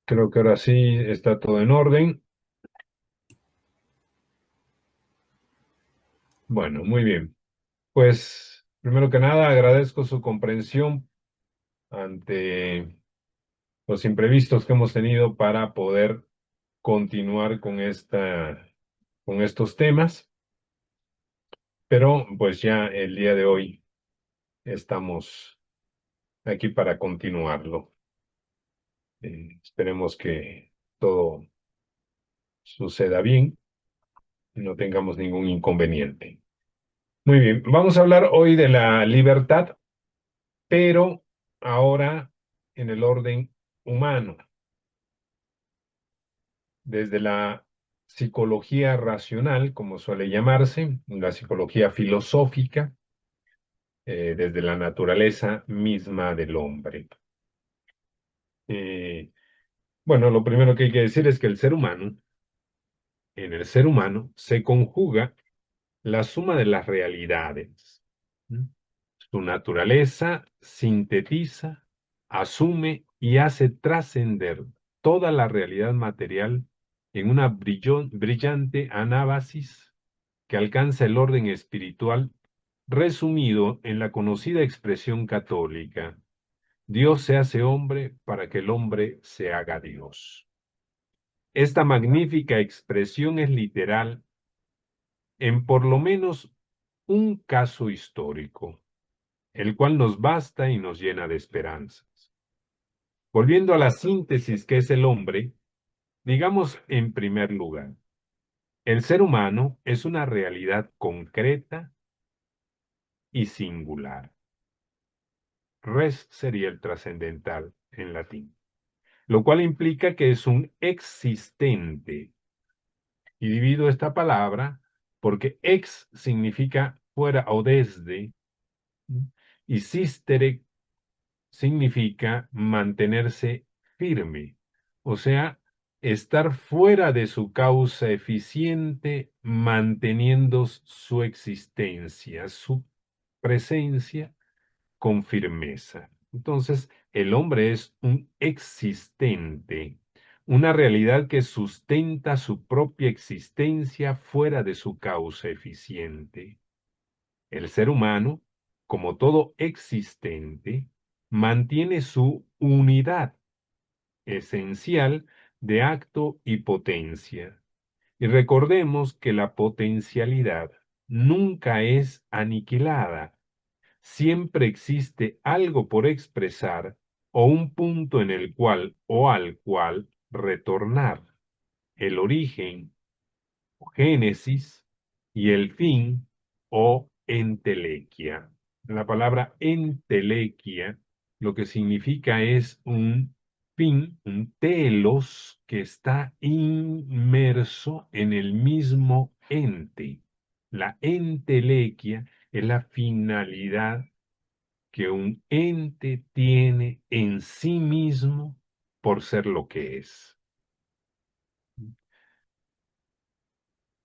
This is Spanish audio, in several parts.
Creo que ahora sí está todo en orden. Bueno, muy bien. Pues, primero que nada, agradezco su comprensión ante los imprevistos que hemos tenido para poder continuar con estos temas, pero pues ya el día de hoy estamos aquí para continuarlo. Esperemos que todo suceda bien y no tengamos ningún inconveniente. Muy bien, vamos a hablar hoy de la libertad, pero ahora en el orden humano, desde la psicología racional, como suele llamarse, la psicología filosófica, desde la naturaleza misma del hombre. Eh, bueno, lo primero que hay que decir es que en el ser humano, se conjuga la suma de las realidades. ¿Mm? Su naturaleza sintetiza, asume y hace trascender toda la realidad material en una brillante anábasis que alcanza el orden espiritual resumido en la conocida expresión católica: Dios se hace hombre para que el hombre se haga Dios. Esta magnífica expresión es literal en por lo menos un caso histórico, el cual nos basta y nos llena de esperanzas. Volviendo a la síntesis que es el hombre, digamos en primer lugar, el ser humano es una realidad concreta y singular. Res sería el trascendental en latín, lo cual implica que es un existente. Y divido esta palabra porque ex significa fuera o desde, y sistere significa mantenerse firme, o sea, estar fuera de su causa eficiente, manteniendo su existencia, su presencia con firmeza. Entonces, el hombre es un existente, una realidad que sustenta su propia existencia fuera de su causa eficiente. El ser humano, como todo existente, mantiene su unidad esencial de acto y potencia. Y recordemos que la potencialidad nunca es aniquilada. Siempre existe algo por expresar o un punto en el cual o al cual retornar. El origen, génesis, y el fin o entelequia. La palabra entelequia lo que significa es un fin, un telos que está inmerso en el mismo ente. La entelequia es la finalidad que un ente tiene en sí mismo por ser lo que es.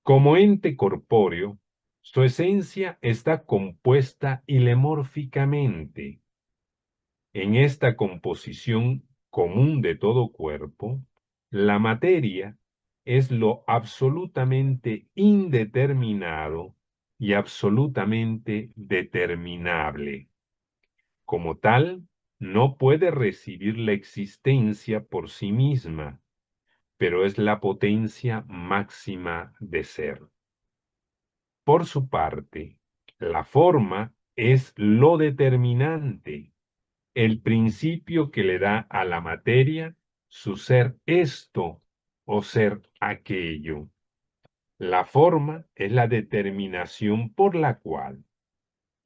Como ente corpóreo, su esencia está compuesta ilemórficamente. En esta composición común de todo cuerpo, la materia es lo absolutamente indeterminado y absolutamente determinable. Como tal, no puede recibir la existencia por sí misma, pero es la potencia máxima de ser. Por su parte, la forma es lo determinante, el principio que le da a la materia su ser esto o ser aquello. La forma es la determinación por la cual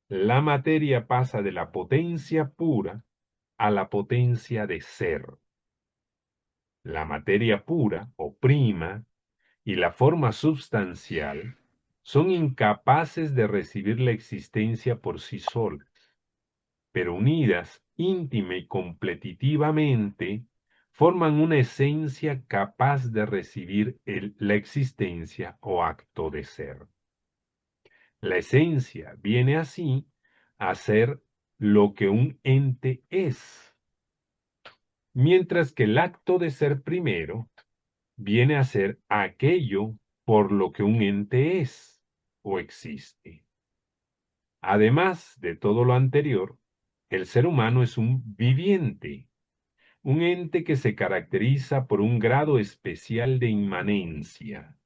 la materia pasa de la potencia pura a la potencia de ser. La materia pura o prima y la forma substancial son incapaces de recibir la existencia por sí solas, pero unidas íntima y competitivamente, forman una esencia capaz de recibir la existencia o acto de ser. La esencia viene así a ser lo que un ente es. mientras que el acto de ser primero viene a ser aquello por lo que un ente es o existe. Además de todo lo anterior, el ser humano es un viviente, un ente que se caracteriza por un grado especial de inmanencia,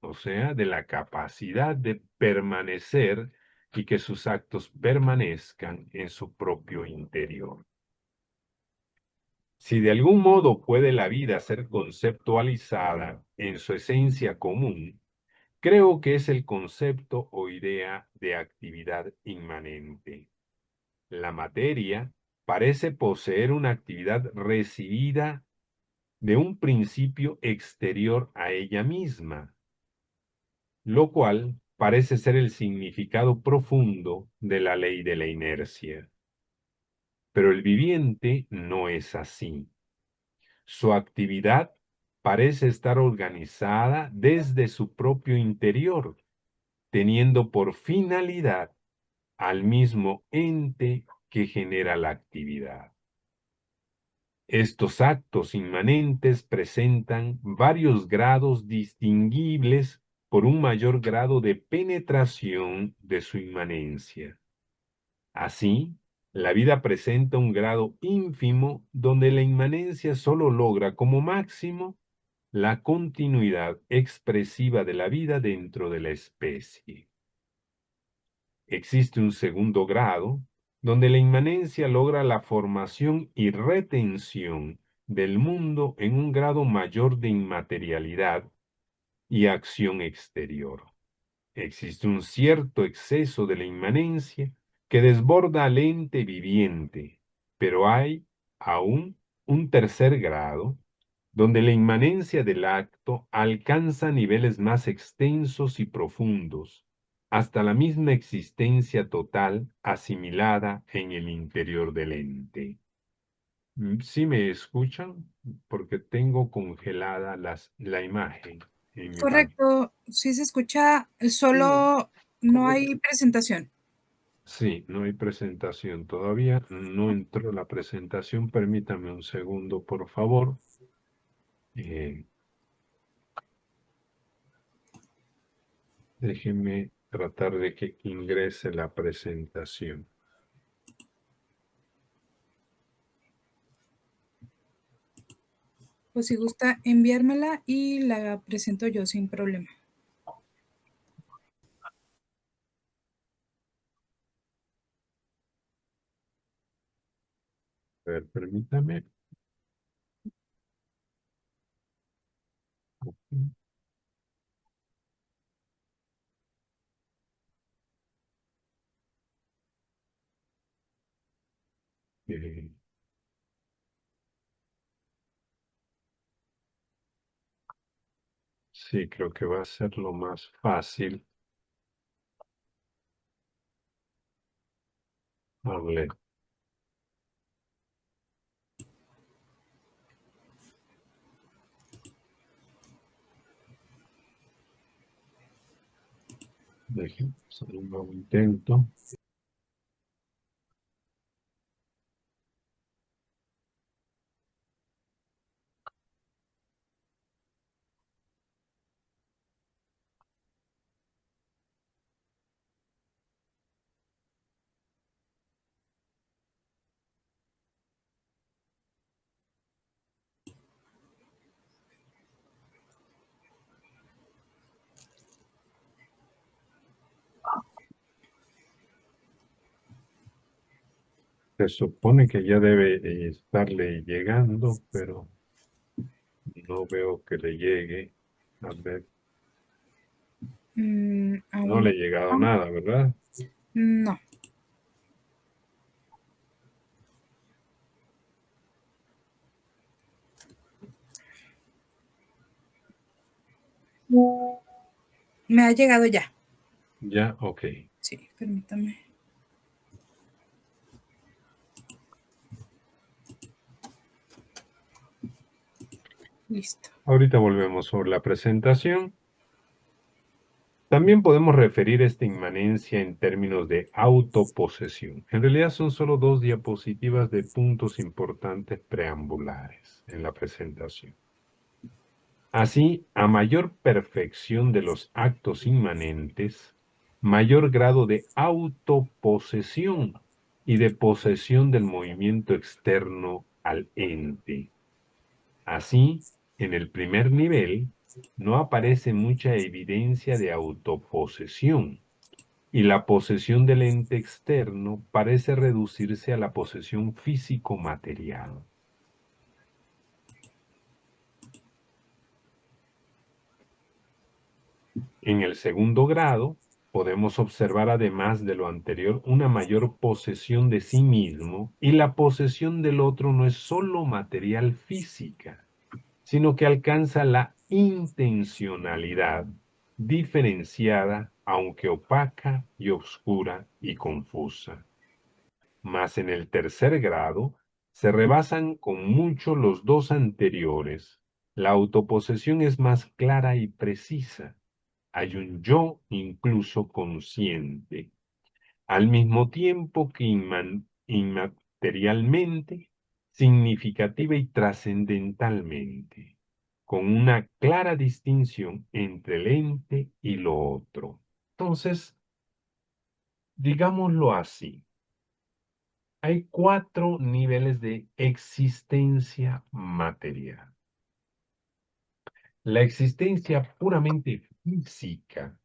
o sea, de la capacidad de permanecer y que sus actos permanezcan en su propio interior. Si de algún modo puede la vida ser conceptualizada en su esencia común, creo que es el concepto o idea de actividad inmanente. La materia parece poseer una actividad recibida de un principio exterior a ella misma, lo cual parece ser el significado profundo de la ley de la inercia. Pero el viviente no es así. Su actividad parece estar organizada desde su propio interior, teniendo por finalidad al mismo ente que genera la actividad. Estos actos inmanentes presentan varios grados distinguibles por un mayor grado de penetración de su inmanencia. Así, la vida presenta un grado ínfimo donde la inmanencia solo logra como máximo la continuidad expresiva de la vida dentro de la especie. Existe un segundo grado, donde la inmanencia logra la formación y retención del mundo en un grado mayor de inmaterialidad y acción exterior. Existe un cierto exceso de la inmanencia que desborda al ente viviente, pero hay aún un tercer grado, donde la inmanencia del acto alcanza niveles más extensos y profundos, hasta la misma existencia total asimilada en el interior del ente. ¿Sí me escuchan? Porque tengo congelada la imagen en mi pantalla. Correcto, sí se escucha, Sí, solo no correcto. hay presentación. Sí, no hay presentación todavía. No entró la presentación. Permítame un segundo, por favor. Eh, Déjeme tratar de que ingrese la presentación. Pues si gusta enviármela y la presento yo sin problema. A ver, permítame. Eh, sí, creo que va a ser lo más fácil. Hable. Déjeme hacer un nuevo intento. Se supone que ya debe estarle llegando, pero no veo que le llegue. A ver, no le Aún ha llegado nada, ¿verdad? no. Me ha llegado ya. Ya, ok. Sí, permítame. Listo. Ahorita volvemos sobre la presentación. También podemos referir esta inmanencia en términos de autoposesión. En realidad son solo dos diapositivas de puntos importantes preambulares en la presentación. Así, a mayor perfección de los actos inmanentes, mayor grado de autoposesión y de posesión del movimiento externo al ente. Así, en el primer nivel, no aparece mucha evidencia de autoposesión, y la posesión del ente externo parece reducirse a la posesión físico-material. En el segundo grado, podemos observar además de lo anterior una mayor posesión de sí mismo, y la posesión del otro no es sólo material física, sino que alcanza la intencionalidad diferenciada, aunque opaca y oscura y confusa. Mas en el tercer grado se rebasan con mucho los dos anteriores. La autoposesión es más clara y precisa. Hay un yo incluso consciente, al mismo tiempo que inmaterialmente, significativa y trascendentalmente, con una clara distinción entre el ente y lo otro. Entonces, digámoslo así, hay 4 niveles de existencia material. La existencia puramente física,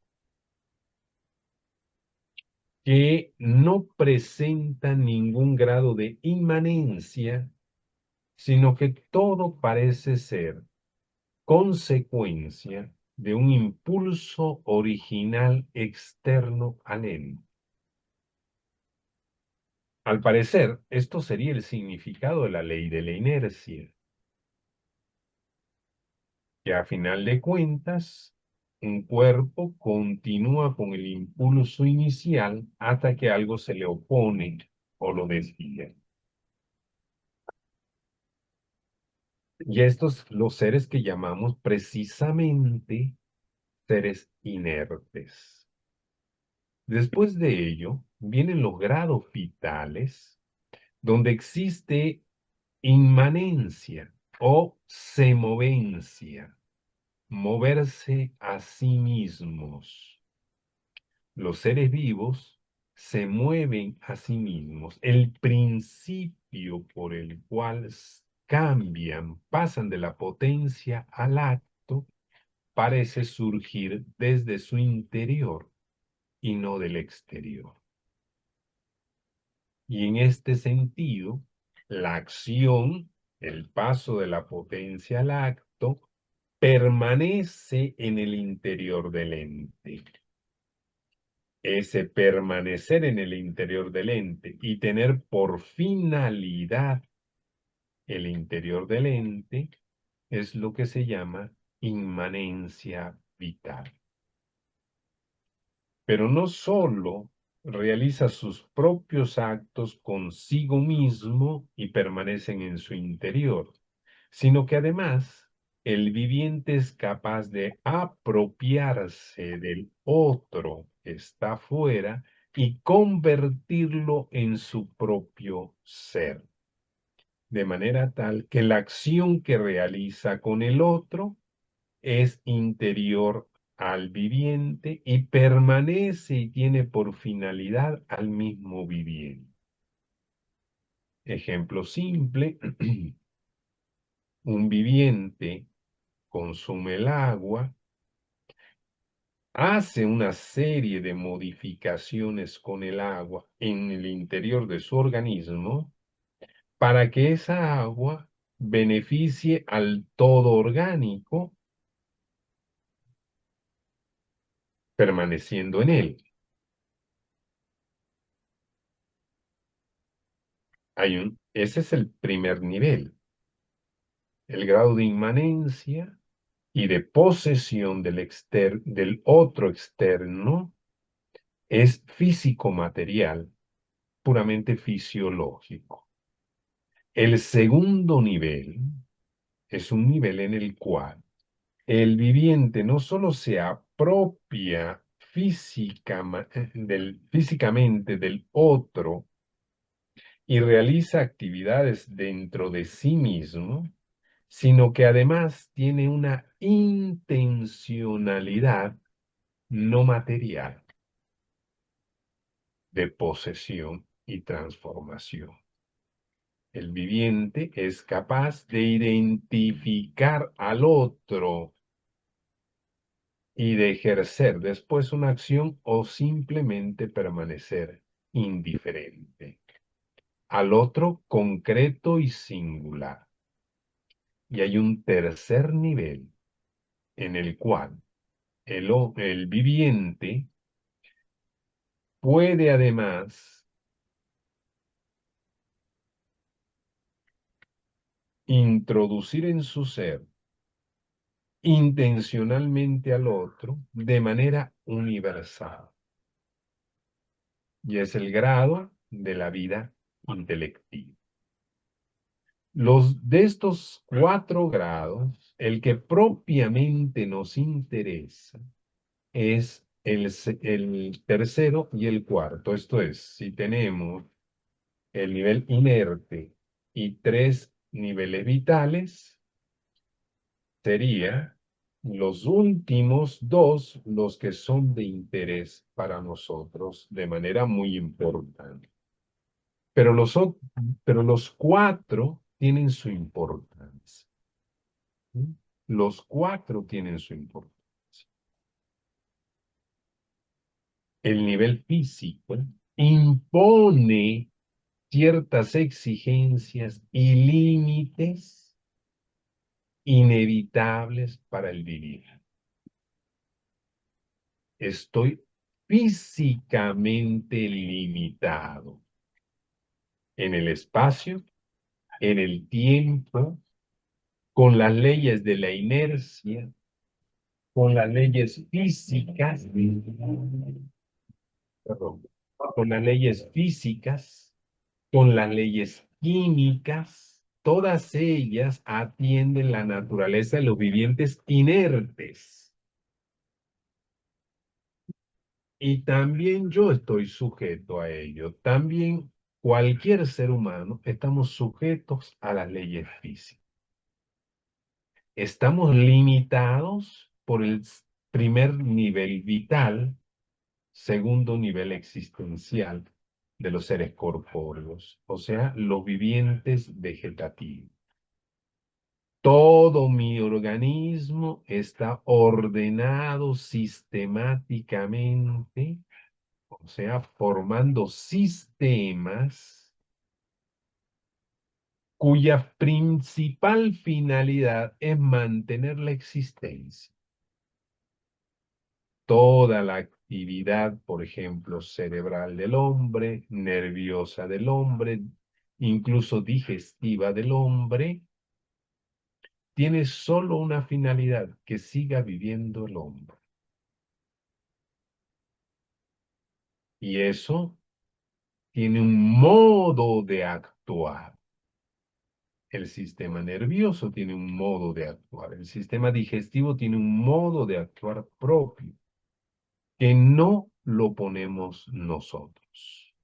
que no presenta ningún grado de inmanencia, sino que todo parece ser consecuencia de un impulso original externo al ente. Al parecer, esto sería el significado de la ley de la inercia, que a final de cuentas, un cuerpo continúa con el impulso inicial hasta que algo se le opone o lo desvía. Y estos los seres que llamamos precisamente seres inertes. Después de ello, vienen los grados vitales, donde existe inmanencia o semovencia, moverse a sí mismos. Los seres vivos se mueven a sí mismos. El principio por el cual cambian, pasan de la potencia al acto, parece surgir desde su interior y no del exterior. Y en este sentido, la acción, el paso de la potencia al acto, permanece en el interior del ente. Ese permanecer en el interior del ente y tener por finalidad el interior del ente es lo que se llama inmanencia vital. Pero no sólo realiza sus propios actos consigo mismo y permanecen en su interior, sino que además el viviente es capaz de apropiarse del otro que está fuera y convertirlo en su propio ser, de manera tal que la acción que realiza con el otro es interior al viviente y permanece y tiene por finalidad al mismo viviente. Ejemplo simple, un viviente consume el agua, hace una serie de modificaciones con el agua en el interior de su organismo para que esa agua beneficie al todo orgánico permaneciendo en él. Ese es el primer nivel, el grado de inmanencia y de posesión del otro externo es físico-material, puramente fisiológico. El segundo nivel es un nivel en el cual el viviente no solo se apropia físicamente del otro y realiza actividades dentro de sí mismo, sino que además tiene una intencionalidad no material de posesión y transformación. El viviente es capaz de identificar al otro y de ejercer después una acción o simplemente permanecer indiferente al otro concreto y singular. Y hay un tercer nivel en el cual el viviente puede además introducir en su ser intencionalmente al otro de manera universal. Y es el grado de la vida intelectiva. De estos 4 grados, el que propiamente nos interesa es el tercero y el cuarto. Esto es, si tenemos el nivel inerte y 3 niveles vitales, sería los últimos 2 los que son de interés para nosotros de manera muy importante. Pero los 4 tienen su importancia. ¿Sí? Los 4 tienen su importancia. El nivel físico impone ciertas exigencias y límites inevitables para el vivir. Estoy físicamente limitado en el espacio, en el tiempo, con las leyes de la inercia, con las leyes físicas, perdón, con las leyes físicas, con las leyes químicas, todas ellas atienden la naturaleza de los vivientes inertes. Y también yo estoy sujeto a ello. También cualquier ser humano estamos sujetos a las leyes físicas. Estamos limitados por el primer nivel vital, segundo nivel existencial de los seres corpóreos, o sea, los vivientes vegetativos. Todo mi organismo está ordenado sistemáticamente, o sea, formando sistemas cuya principal finalidad es mantener la existencia. Toda la actividad, por ejemplo, cerebral del hombre, nerviosa del hombre, incluso digestiva del hombre, tiene solo una finalidad, que siga viviendo el hombre. Y eso tiene un modo de actuar. El sistema nervioso tiene un modo de actuar. El sistema digestivo tiene un modo de actuar propio, que no lo ponemos nosotros,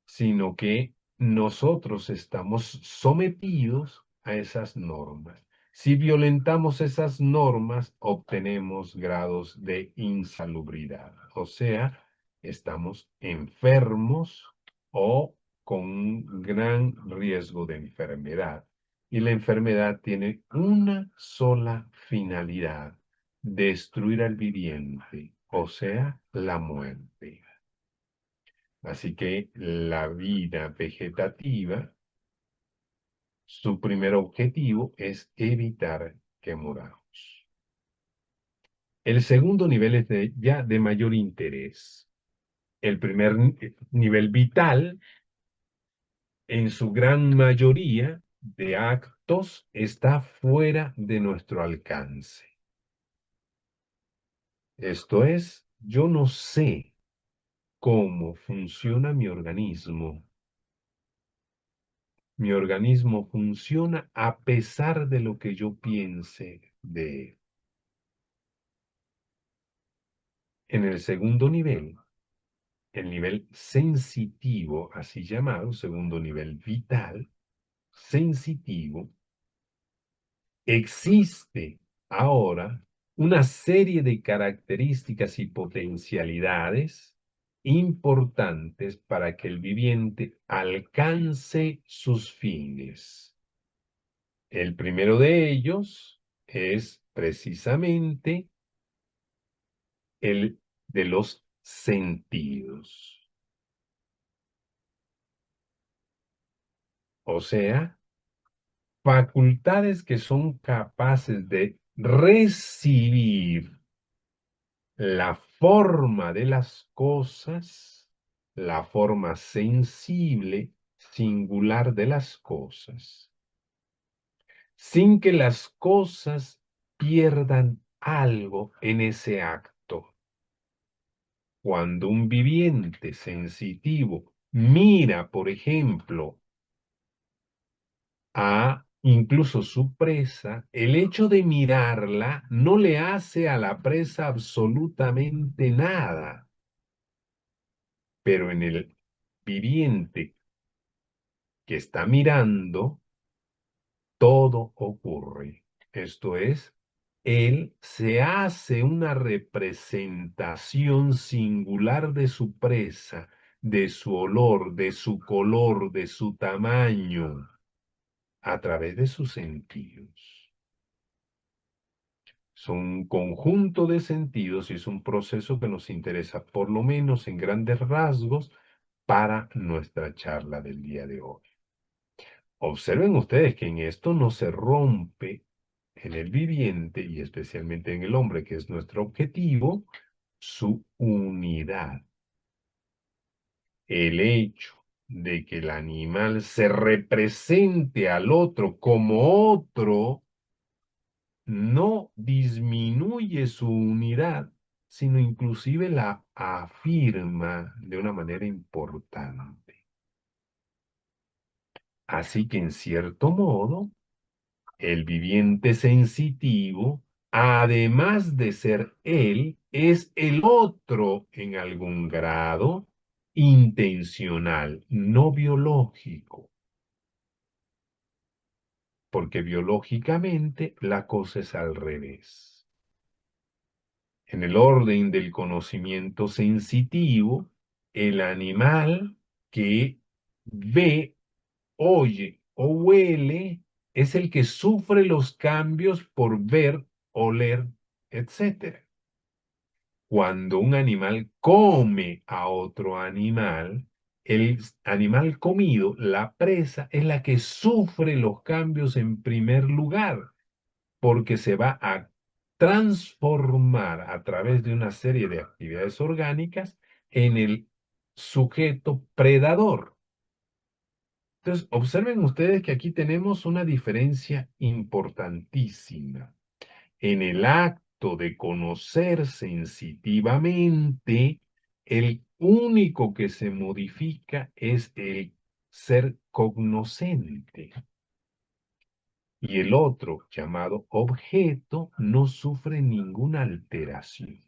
sino que nosotros estamos sometidos a esas normas. Si violentamos esas normas, obtenemos grados de insalubridad, o sea, estamos enfermos o con un gran riesgo de enfermedad. Y la enfermedad tiene una sola finalidad: destruir al viviente, o sea, la muerte. Así que la vida vegetativa, su primer objetivo es evitar que muramos. El segundo nivel es ya de mayor interés. El primer nivel vital, en su gran mayoría de actos, está fuera de nuestro alcance. Esto es, yo no sé cómo funciona mi organismo. Mi organismo funciona a pesar de lo que yo piense de él. En el segundo nivel, el nivel sensitivo, así llamado, segundo nivel vital, sensitivo, existe ahora una serie de características y potencialidades importantes para que el viviente alcance sus fines. El primero de ellos es precisamente el de los sentidos. O sea, facultades que son capaces de recibir la forma de las cosas, la forma sensible, singular de las cosas, sin que las cosas pierdan algo en ese acto. Cuando un viviente sensitivo mira, por ejemplo, a incluso su presa, el hecho de mirarla no le hace a la presa absolutamente nada, pero en el viviente que está mirando, todo ocurre. Esto es, él se hace una representación singular de su presa, de su olor, de su color, de su tamaño, a través de sus sentidos. Son un conjunto de sentidos y es un proceso que nos interesa, por lo menos en grandes rasgos, para nuestra charla del día de hoy. Observen ustedes que en esto no se rompe en el viviente y especialmente en el hombre, que es nuestro objetivo, su unidad. El hecho de que el animal se represente al otro como otro no disminuye su unidad, sino inclusive la afirma de una manera importante. Así que en cierto modo, el viviente sensitivo, además de ser él, es el otro en algún grado intencional, no biológico, porque biológicamente la cosa es al revés. En el orden del conocimiento sensitivo, el animal que ve, oye o huele es el que sufre los cambios por ver, oler, etcétera. Cuando un animal come a otro animal, el animal comido, la presa, es la que sufre los cambios en primer lugar, porque se va a transformar a través de una serie de actividades orgánicas en el sujeto predador. Entonces, observen ustedes que aquí tenemos una diferencia importantísima. En el acto de conocer sensitivamente, el único que se modifica es el ser cognoscente. Y el otro, llamado objeto, no sufre ninguna alteración.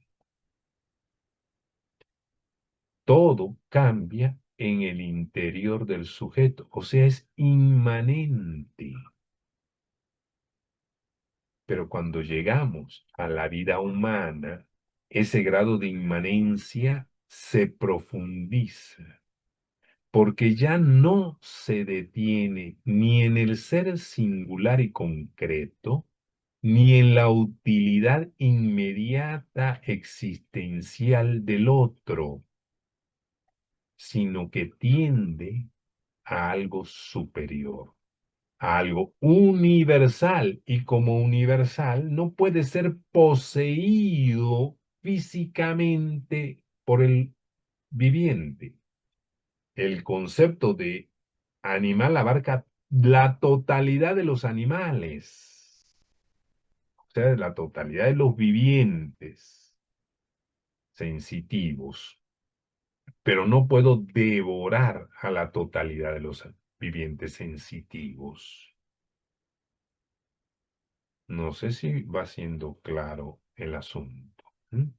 Todo cambia en el interior del sujeto, o sea, es inmanente. Pero cuando llegamos a la vida humana, ese grado de inmanencia se profundiza, porque ya no se detiene ni en el ser singular y concreto, ni en la utilidad inmediata existencial del otro, sino que tiende a algo superior, a algo universal, y como universal no puede ser poseído físicamente por el viviente. El concepto de animal abarca la totalidad de los animales, o sea, la totalidad de los vivientes sensitivos, pero no puedo devorar a la totalidad de los vivientes sensitivos. No sé si va siendo claro el asunto. ¿Mm?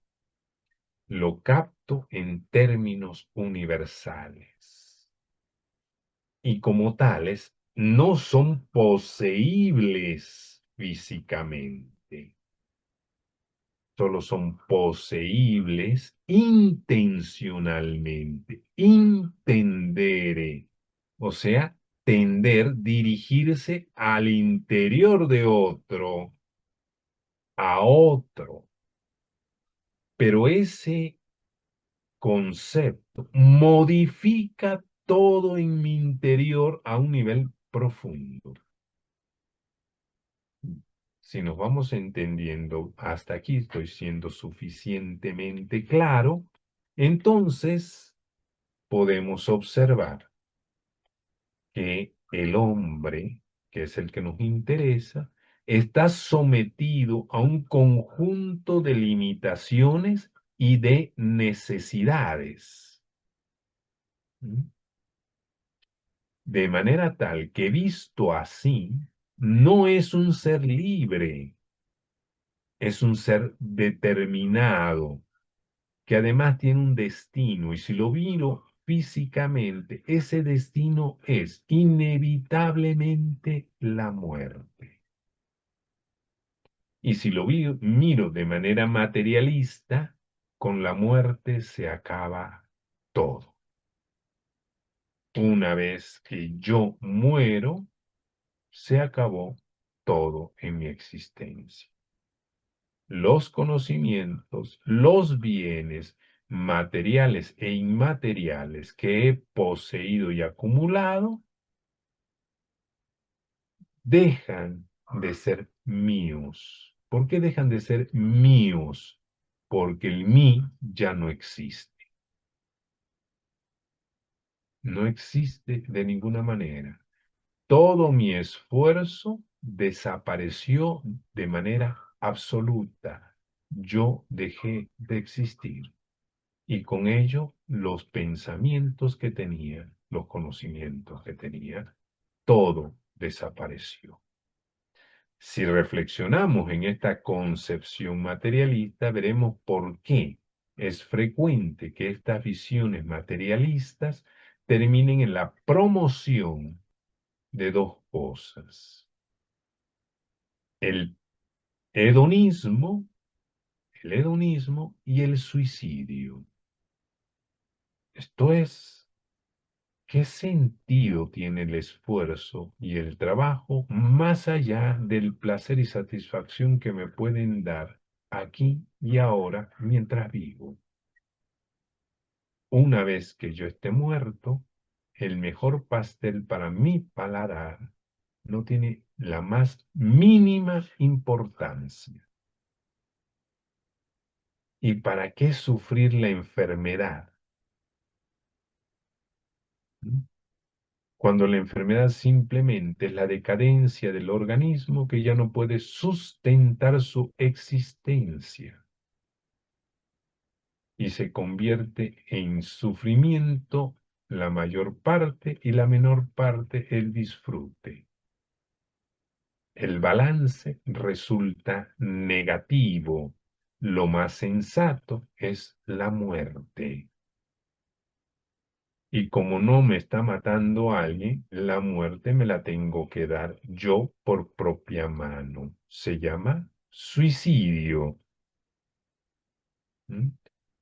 lo capto en términos universales y como tales no son poseíbles físicamente, solo son poseíbles intencionalmente, intendere, o sea, tender, dirigirse al interior de otro, a otro. Pero ese concepto modifica todo en mi interior a un nivel profundo. Si nos vamos entendiendo, hasta aquí estoy siendo suficientemente claro, entonces podemos observar que el hombre, que es el que nos interesa, está sometido a un conjunto de limitaciones y de necesidades. ¿Mm? De manera tal que visto así, no es un ser libre, es un ser determinado, que además tiene un destino, y si lo miro físicamente, ese destino es inevitablemente la muerte. Y si lo miro de manera materialista, con la muerte se acaba todo. Una vez que yo muero, se acabó todo en mi existencia. Los conocimientos, los bienes materiales e inmateriales que he poseído y acumulado, dejan de ser míos. ¿Por qué dejan de ser míos? Porque el mí ya no existe. No existe de ninguna manera. Todo mi esfuerzo desapareció de manera absoluta. Yo dejé de existir. Y con ello los pensamientos que tenía, los conocimientos que tenía, todo desapareció. Si reflexionamos en esta concepción materialista, veremos por qué es frecuente que estas visiones materialistas terminen en la promoción de dos cosas: el hedonismo, el hedonismo y el suicidio. Esto es, ¿qué sentido tiene el esfuerzo y el trabajo más allá del placer y satisfacción que me pueden dar aquí y ahora mientras vivo? Una vez que yo esté muerto, el mejor pastel para mi paladar no tiene la más mínima importancia. ¿Y para qué sufrir la enfermedad? ¿Mm? Cuando la enfermedad simplemente es la decadencia del organismo que ya no puede sustentar su existencia y se convierte en sufrimiento la mayor parte y la menor parte el disfrute. El balance resulta negativo. Lo más sensato es la muerte. Y como no me está matando alguien, la muerte me la tengo que dar yo por propia mano. Se llama suicidio. ¿Mm?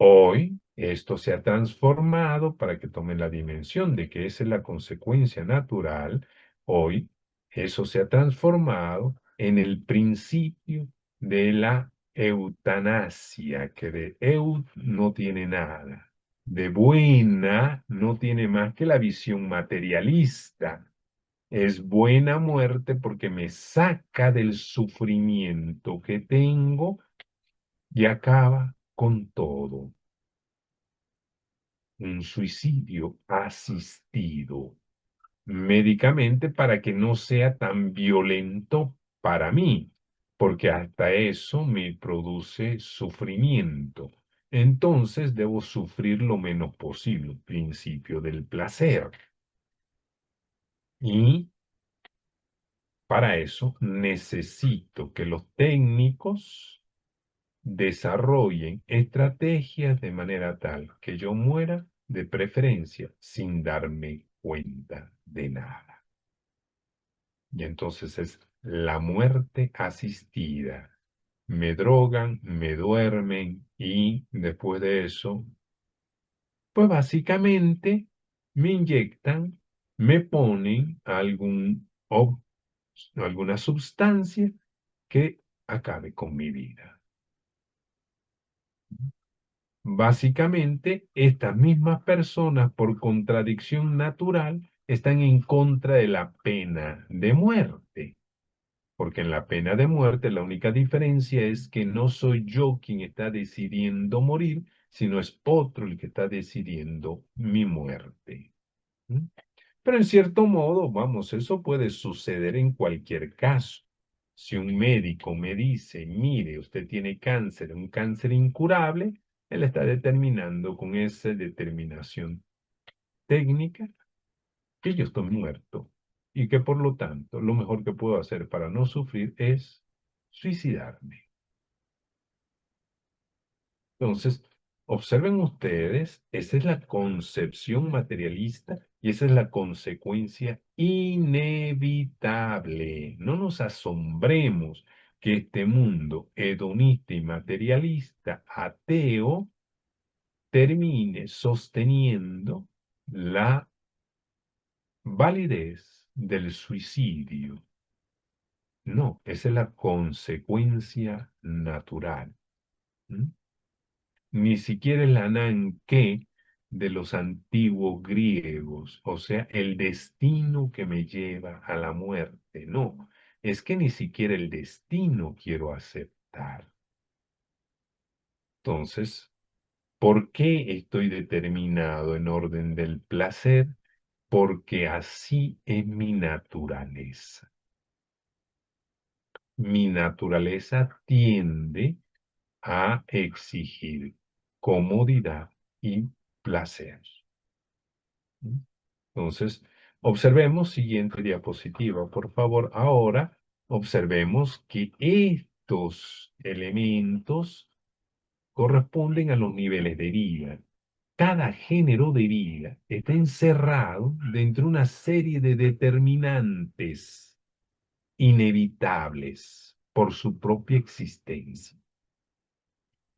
Hoy esto se ha transformado para que tome la dimensión de que esa es la consecuencia natural. Hoy eso se ha transformado en el principio de la eutanasia, que de eut no tiene nada. De buena no tiene más que la visión materialista. Es buena muerte porque me saca del sufrimiento que tengo y acaba con todo. Un suicidio asistido médicamente para que no sea tan violento para mí, porque hasta eso me produce sufrimiento. Entonces debo sufrir lo menos posible, principio del placer. Y para eso necesito que los técnicos desarrollen estrategias de manera tal que yo muera de preferencia sin darme cuenta de nada. Y entonces es la muerte asistida. Me drogan, me duermen y después de eso, pues básicamente me inyectan, me ponen alguna sustancia que acabe con mi vida. Básicamente, estas mismas personas, por contradicción natural, están en contra de la pena de muerte. Porque en la pena de muerte la única diferencia es que no soy yo quien está decidiendo morir, sino es otro el que está decidiendo mi muerte. ¿Mm? Pero en cierto modo, vamos, eso puede suceder en cualquier caso. Si un médico me dice, mire, usted tiene cáncer, un cáncer incurable, él está determinando con esa determinación técnica que yo estoy muerto y que por lo tanto lo mejor que puedo hacer para no sufrir es suicidarme. Entonces, observen ustedes, esa es la concepción materialista y esa es la consecuencia inevitable. No nos asombremos que este mundo hedonista y materialista, ateo, termine sosteniendo la validez del suicidio. No, esa es la consecuencia natural. ¿Mm? Ni siquiera el ananqué de los antiguos griegos, o sea, el destino que me lleva a la muerte. No, es que ni siquiera el destino quiero aceptar. Entonces, ¿por qué estoy determinado en orden del placer? Porque así es mi naturaleza. Mi naturaleza tiende a exigir comodidad y placer. Entonces, observemos siguiente diapositiva, por favor. Ahora, observemos que estos elementos corresponden a los niveles de vida. Cada género de vida está encerrado dentro de una serie de determinantes inevitables por su propia existencia.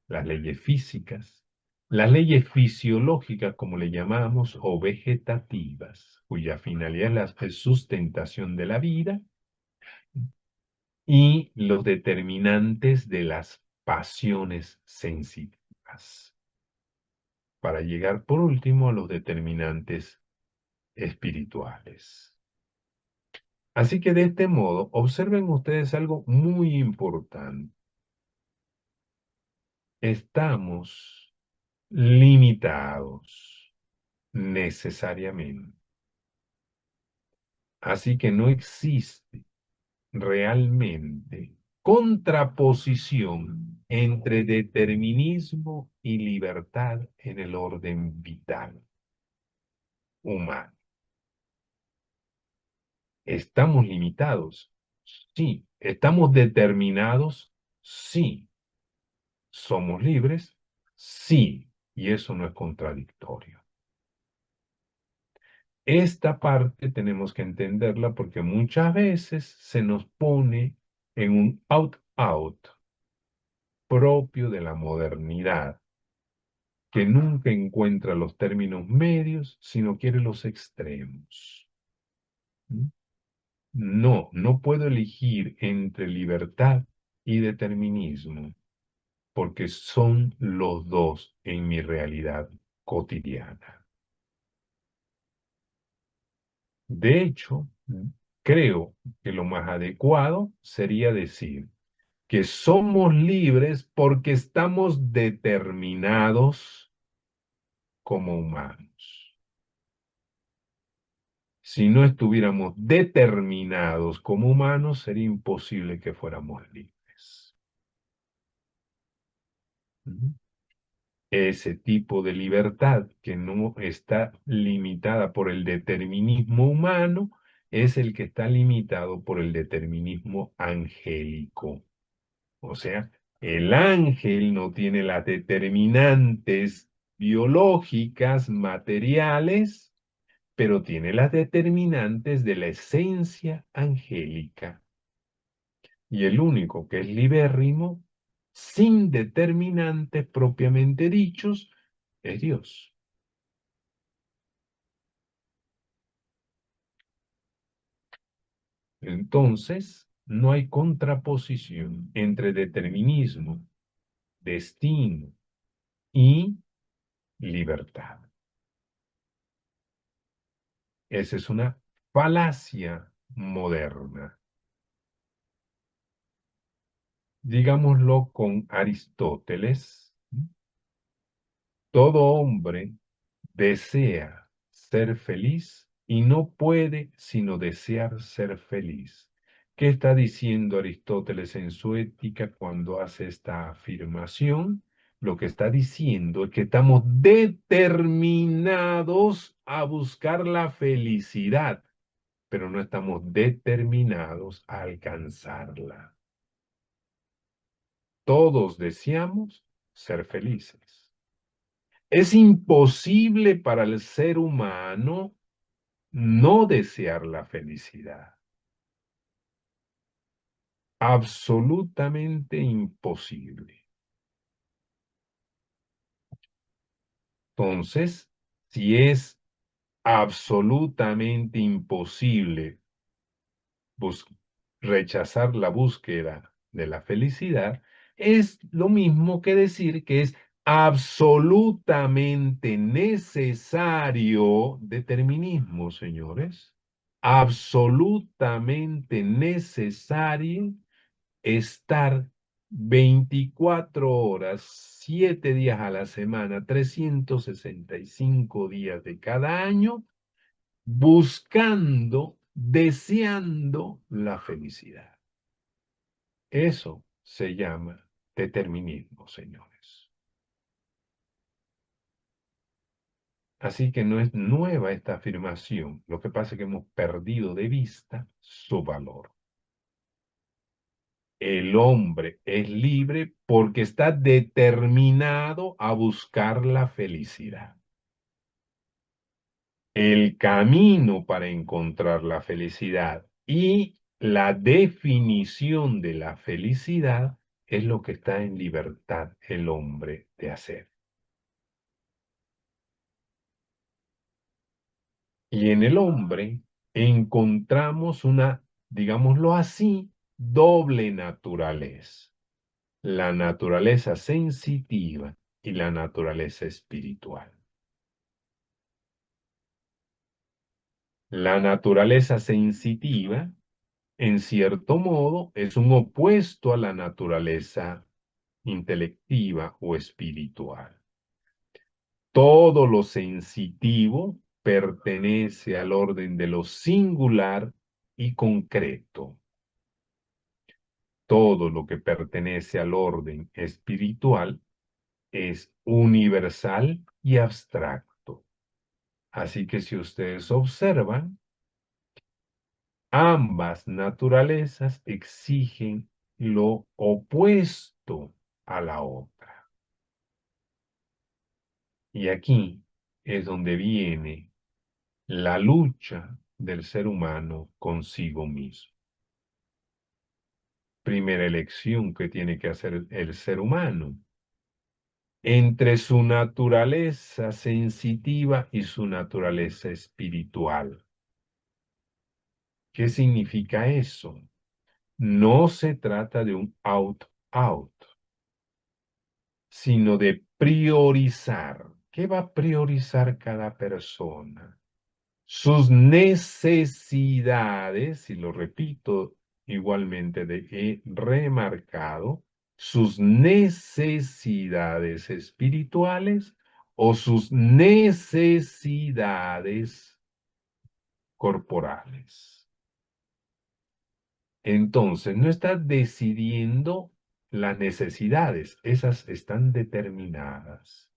Las leyes físicas, las leyes fisiológicas, como le llamamos, o vegetativas, cuya finalidad es la sustentación de la vida, y los determinantes de las pasiones sensitivas, para llegar por último a los determinantes espirituales. Así que de este modo, observen ustedes algo muy importante. Estamos limitados necesariamente. Así que no existe realmente contraposición entre determinismo y libertad en el orden vital humano. ¿Estamos limitados? Sí. ¿Estamos determinados? Sí. ¿Somos libres? Sí. Y eso no es contradictorio. Esta parte tenemos que entenderla porque muchas veces se nos pone en un out-out propio de la modernidad, que nunca encuentra los términos medios, sino quiere los extremos. ¿Mm? No, no puedo elegir entre libertad y determinismo, porque son los dos en mi realidad cotidiana. De hecho, creo que lo más adecuado sería decir que somos libres porque estamos determinados como humanos. Si no estuviéramos determinados como humanos, sería imposible que fuéramos libres. Ujú. Ese tipo de libertad que no está limitada por el determinismo humano es el que está limitado por el determinismo angélico. O sea, El ángel no tiene las determinantes biológicas, materiales, pero tiene las determinantes de la esencia angélica. Y el único que es libérrimo, sin determinantes propiamente dichos, es Dios. Entonces, no hay contraposición entre determinismo, destino y libertad. Esa es una falacia moderna. Digámoslo con Aristóteles, todo hombre desea ser feliz y no puede sino desear ser feliz. ¿Qué está diciendo Aristóteles en su Ética cuando hace esta afirmación? Lo que está diciendo es que estamos determinados a buscar la felicidad, pero no estamos determinados a alcanzarla. Todos deseamos ser felices. Es imposible para el ser humano no desear la felicidad. Absolutamente imposible. Entonces, si es absolutamente imposible bus- rechazar la búsqueda de la felicidad, es lo mismo que decir que es absolutamente necesario determinismo, señores. Absolutamente necesario estar 24 horas, 7 días a la semana, 365 días de cada año, buscando, deseando la felicidad. Eso se llama determinismo, señores. Así que no es nueva esta afirmación. Lo que pasa es que hemos perdido de vista su valor. El hombre es libre porque está determinado a buscar la felicidad. El camino para encontrar la felicidad y la definición de la felicidad es lo que está en libertad el hombre de hacer. Y en el hombre encontramos una, digámoslo así, doble naturaleza. La naturaleza sensitiva y la naturaleza espiritual. La naturaleza sensitiva, en cierto modo, es un opuesto a la naturaleza intelectiva o espiritual. Todo lo sensitivo pertenece al orden de lo singular y concreto. Todo lo que pertenece al orden espiritual es universal y abstracto. Así que si ustedes observan, ambas naturalezas exigen lo opuesto a la otra. Y aquí es donde viene la lucha del ser humano consigo mismo. Primera elección que tiene que hacer el ser humano entre su naturaleza sensitiva y su naturaleza espiritual. ¿Qué significa eso? No se trata de un out-out, sino de priorizar. ¿Qué va a priorizar cada persona? Sus necesidades, y lo repito igualmente he remarcado, sus necesidades espirituales o sus necesidades corporales. Entonces, no está decidiendo las necesidades, esas están determinadas.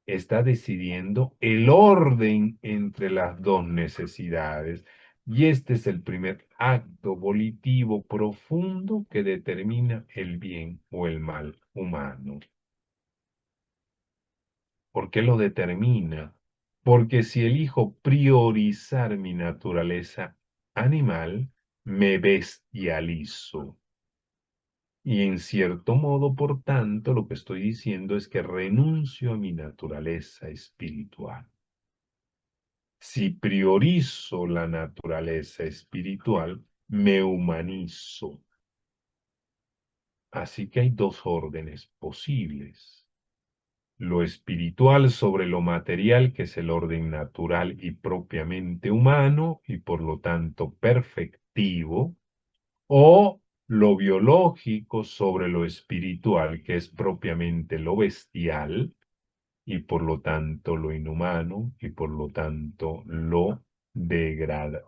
Está decidiendo el orden entre las dos necesidades. Y este es el primer acto volitivo profundo que determina el bien o el mal humano. ¿Por qué lo determina? Porque si elijo priorizar mi naturaleza animal, me bestializo. Y en cierto modo, por tanto, lo que estoy diciendo es que renuncio a mi naturaleza espiritual. Si priorizo la naturaleza espiritual, me humanizo. Así que hay dos órdenes posibles. Lo espiritual sobre lo material, que es el orden natural y propiamente humano, y por lo tanto perfectivo, o lo biológico sobre lo espiritual, que es propiamente lo bestial, y por lo tanto lo inhumano, y por lo tanto lo degradante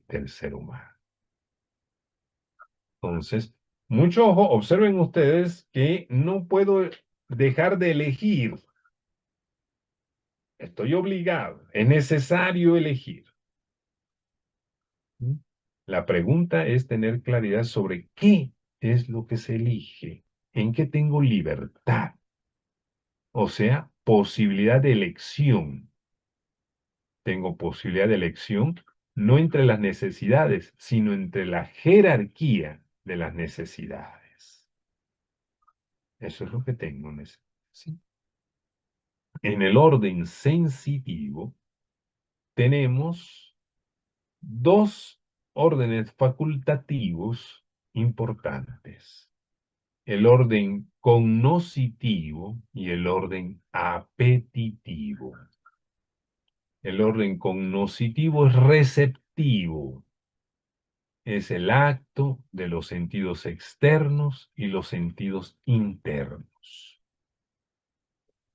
del ser humano. Entonces, mucho ojo, observen ustedes que no puedo dejar de elegir. Estoy obligado, es necesario elegir. ¿Mm? La pregunta es tener claridad sobre qué es lo que se elige, en qué tengo libertad, o sea, posibilidad de elección. Tengo posibilidad de elección no entre las necesidades, sino entre la jerarquía de las necesidades. Eso es lo que tengo. ¿Sí? En el orden sensitivo tenemos dos órdenes facultativos importantes: el orden cognoscitivo y el orden apetitivo. El orden cognoscitivo es receptivo, es el acto de los sentidos externos y los sentidos internos.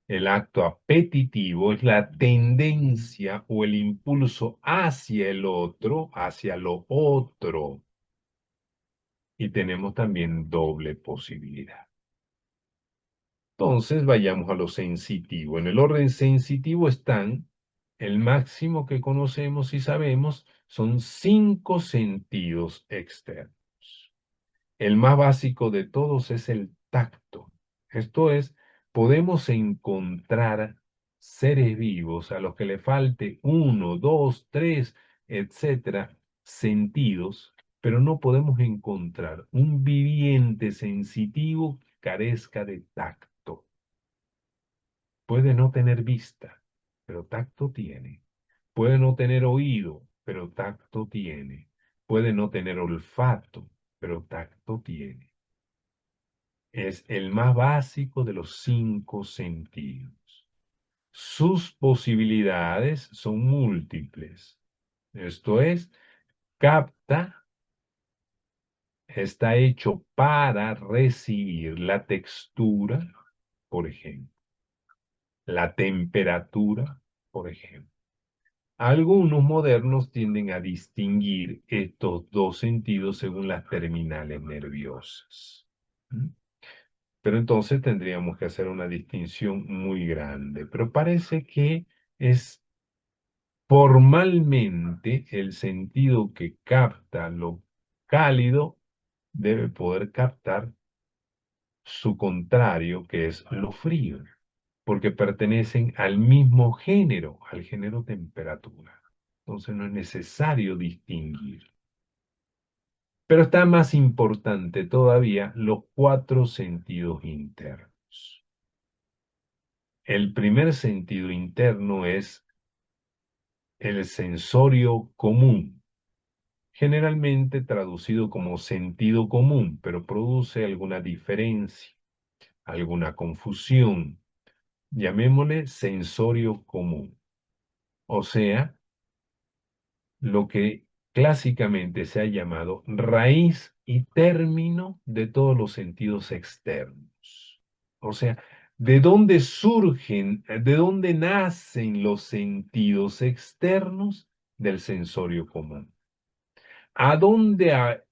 El acto apetitivo es la tendencia o el impulso hacia el otro, hacia lo otro. Y tenemos también doble posibilidad. Entonces vayamos a lo sensitivo. En el orden sensitivo están, el máximo que conocemos y sabemos, son 5 sentidos externos. El más básico de todos es el tacto. Esto es, podemos encontrar seres vivos a los que le falte uno, dos, tres, etcétera, sentidos, pero no podemos encontrar un viviente sensitivo que carezca de tacto. Puede no tener vista, pero tacto tiene. Puede no tener oído, pero tacto tiene. Puede no tener olfato, pero tacto tiene. Es el más básico de los 5 sentidos. Sus posibilidades son múltiples. Esto es, capta, está hecho para recibir la textura, por ejemplo, la temperatura, por ejemplo. Algunos modernos tienden a distinguir estos dos sentidos según las terminales nerviosas. ¿Mm? Pero entonces tendríamos que hacer una distinción muy grande. Pero parece que es formalmente el sentido que capta lo cálido debe poder captar su contrario, que es lo frío, porque pertenecen al mismo género, al género temperatura. Entonces no es necesario distinguir. Pero está más importante todavía los 4 sentidos internos. El primer sentido interno es el sensorio común, generalmente traducido como sentido común, pero produce alguna diferencia, alguna confusión. Llamémosle sensorio común, o sea, lo que clásicamente se ha llamado raíz y término de todos los sentidos externos. O sea, ¿de dónde surgen, de dónde nacen los sentidos externos? Del sensorio común. ¿A dónde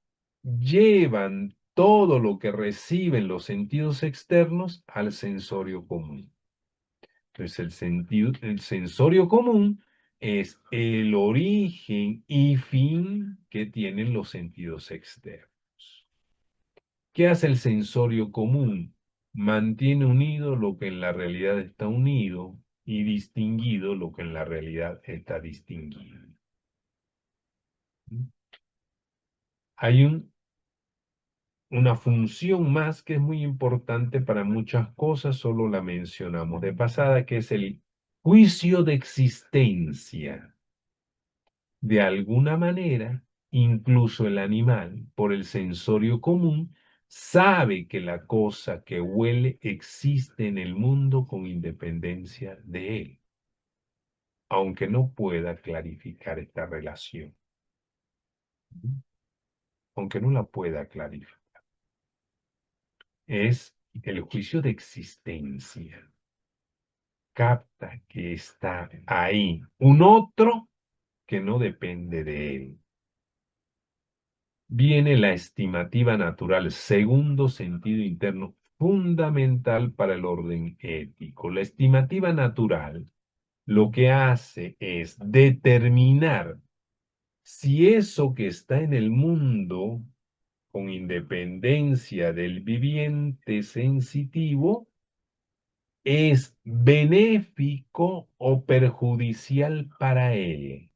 llevan todo lo que reciben los sentidos externos? Al sensorio común. Entonces, el sensorio común es el origen y fin que tienen los sentidos externos. ¿Qué hace el sensorio común? Mantiene unido lo que en la realidad está unido y distinguido lo que en la realidad está distinguido. Hay una función más que es muy importante para muchas cosas, solo la mencionamos de pasada, que es el juicio de existencia. De alguna manera, incluso el animal, por el sensorio común, sabe que la cosa que huele existe en el mundo con independencia de él, aunque no pueda clarificar esta relación, aunque no la pueda clarificar. Es el juicio de existencia. Capta que está ahí un otro que no depende de él. Viene la estimativa natural, segundo sentido interno fundamental para el orden ético. La estimativa natural lo que hace es determinar si eso que está en el mundo, con independencia del viviente sensitivo, es benéfico o perjudicial para él.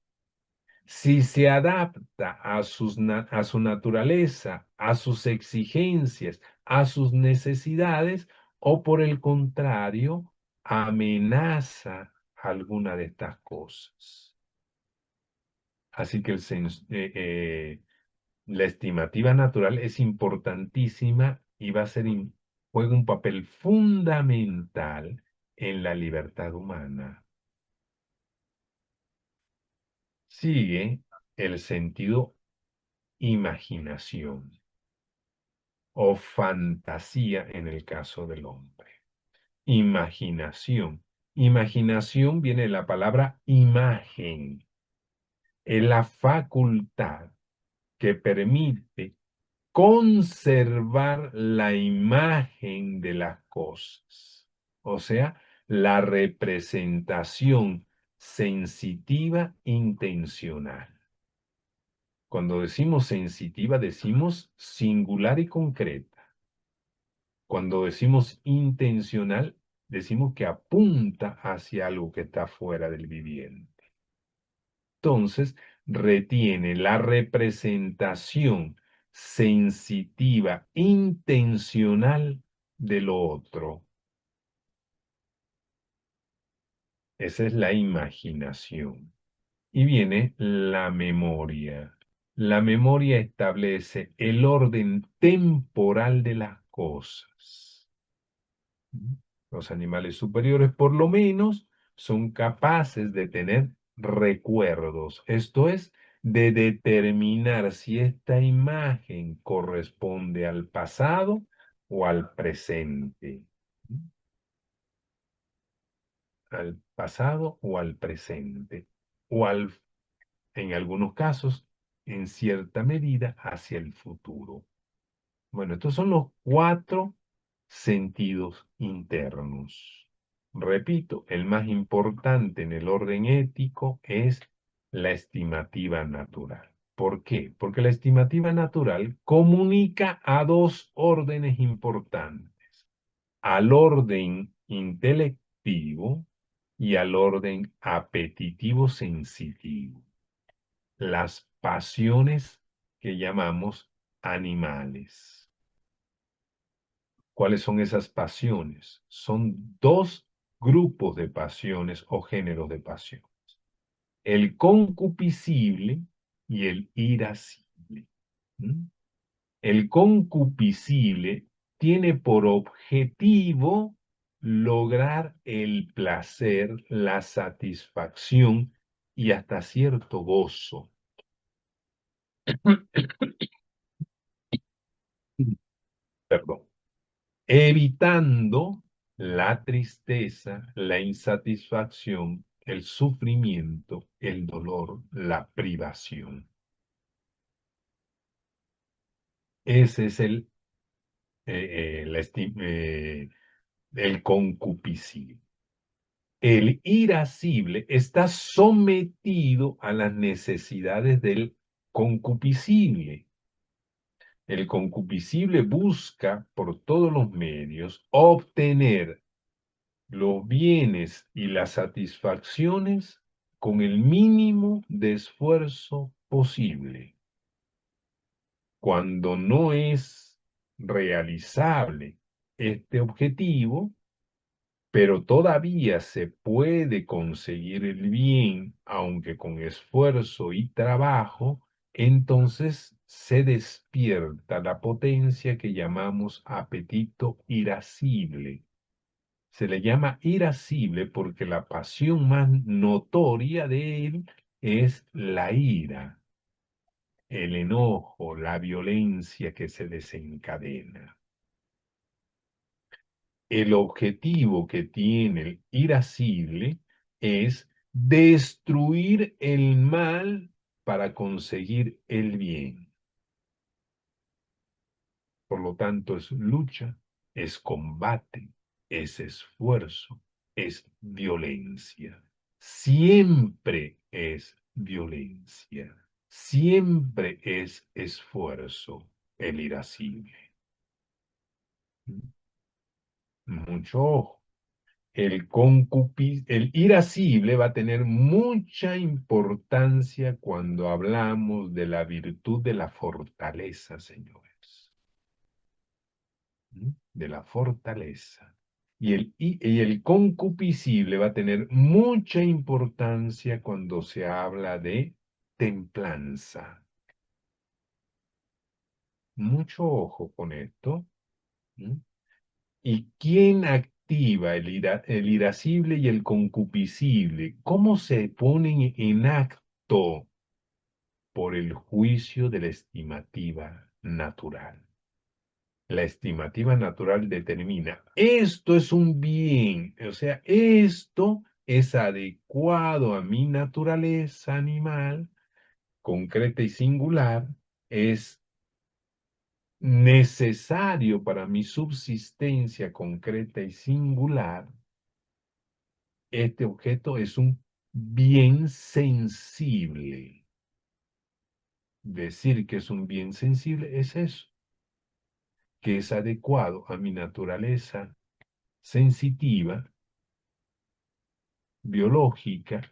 Si se adapta a su naturaleza, a sus exigencias, a sus necesidades, o por el contrario, amenaza alguna de estas cosas. Así que la estimativa natural es importantísima y juega un papel fundamental en la libertad humana. Sigue el sentido imaginación o fantasía en el caso del hombre. Imaginación. Imaginación viene de la palabra imagen. Es la facultad que permite conservar la imagen de las cosas. O sea, la representación sensitiva intencional. Cuando decimos sensitiva, decimos singular y concreta. Cuando decimos intencional, decimos que apunta hacia algo que está fuera del viviente. Entonces, retiene la representación sensitiva, intencional de lo otro. Esa es la imaginación. Y viene la memoria. La memoria establece el orden temporal de las cosas. Los animales superiores, por lo menos, son capaces de tener recuerdos. Esto es, de determinar si esta imagen corresponde al pasado o al presente. Al pasado o al presente. O en algunos casos, en cierta medida, hacia el futuro. Bueno, estos son los 4 sentidos internos. Repito, el más importante en el orden ético es la estimativa natural. ¿Por qué? Porque la estimativa natural comunica a 2 órdenes importantes, al orden intelectivo y al orden apetitivo sensitivo, las pasiones que llamamos animales. ¿Cuáles son esas pasiones? Son 2 grupos de pasiones o géneros de pasiones. El concupiscible y el irascible. ¿Mm? El concupiscible tiene por objetivo lograr el placer, la satisfacción y hasta cierto gozo. Perdón. Evitando la tristeza, la insatisfacción, el sufrimiento, el dolor, la privación. Ese es el concupiscible. El irascible está sometido a las necesidades del concupiscible. El concupiscible busca por todos los medios obtener los bienes y las satisfacciones con el mínimo de esfuerzo posible. Cuando no es realizable este objetivo, pero todavía se puede conseguir el bien, aunque con esfuerzo y trabajo, entonces se despierta la potencia que llamamos apetito irascible. Se le llama irascible porque la pasión más notoria de él es la ira, el enojo, la violencia que se desencadena. El objetivo que tiene el irascible es destruir el mal para conseguir el bien. Por lo tanto, es lucha, es combate, es esfuerzo, es violencia. Siempre es violencia, siempre es esfuerzo el irascible. Mucho ojo. El irascible va a tener mucha importancia cuando hablamos de la virtud de la fortaleza, señores. ¿Mm? De la fortaleza. Y el concupiscible va a tener mucha importancia cuando se habla de templanza. Mucho ojo con esto. ¿Mm? ¿Y quién activa el irascible y el concupiscible? ¿Cómo se ponen en acto? Por el juicio de la estimativa natural. La estimativa natural determina, esto es un bien, o sea, esto es adecuado a mi naturaleza animal, concreta y singular, es necesario para mi subsistencia concreta y singular. Este objeto es un bien sensible. Decir que es un bien sensible es eso, que es adecuado a mi naturaleza sensitiva, biológica,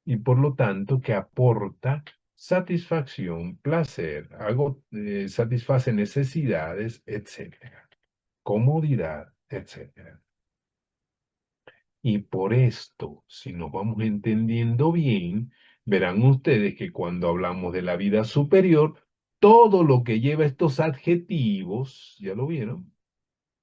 y por lo tanto que aporta satisfacción, placer, satisface necesidades, etcétera, comodidad, etcétera. Y por esto, si nos vamos entendiendo bien, verán ustedes que cuando hablamos de la vida superior, todo lo que lleva estos adjetivos, ¿ya lo vieron?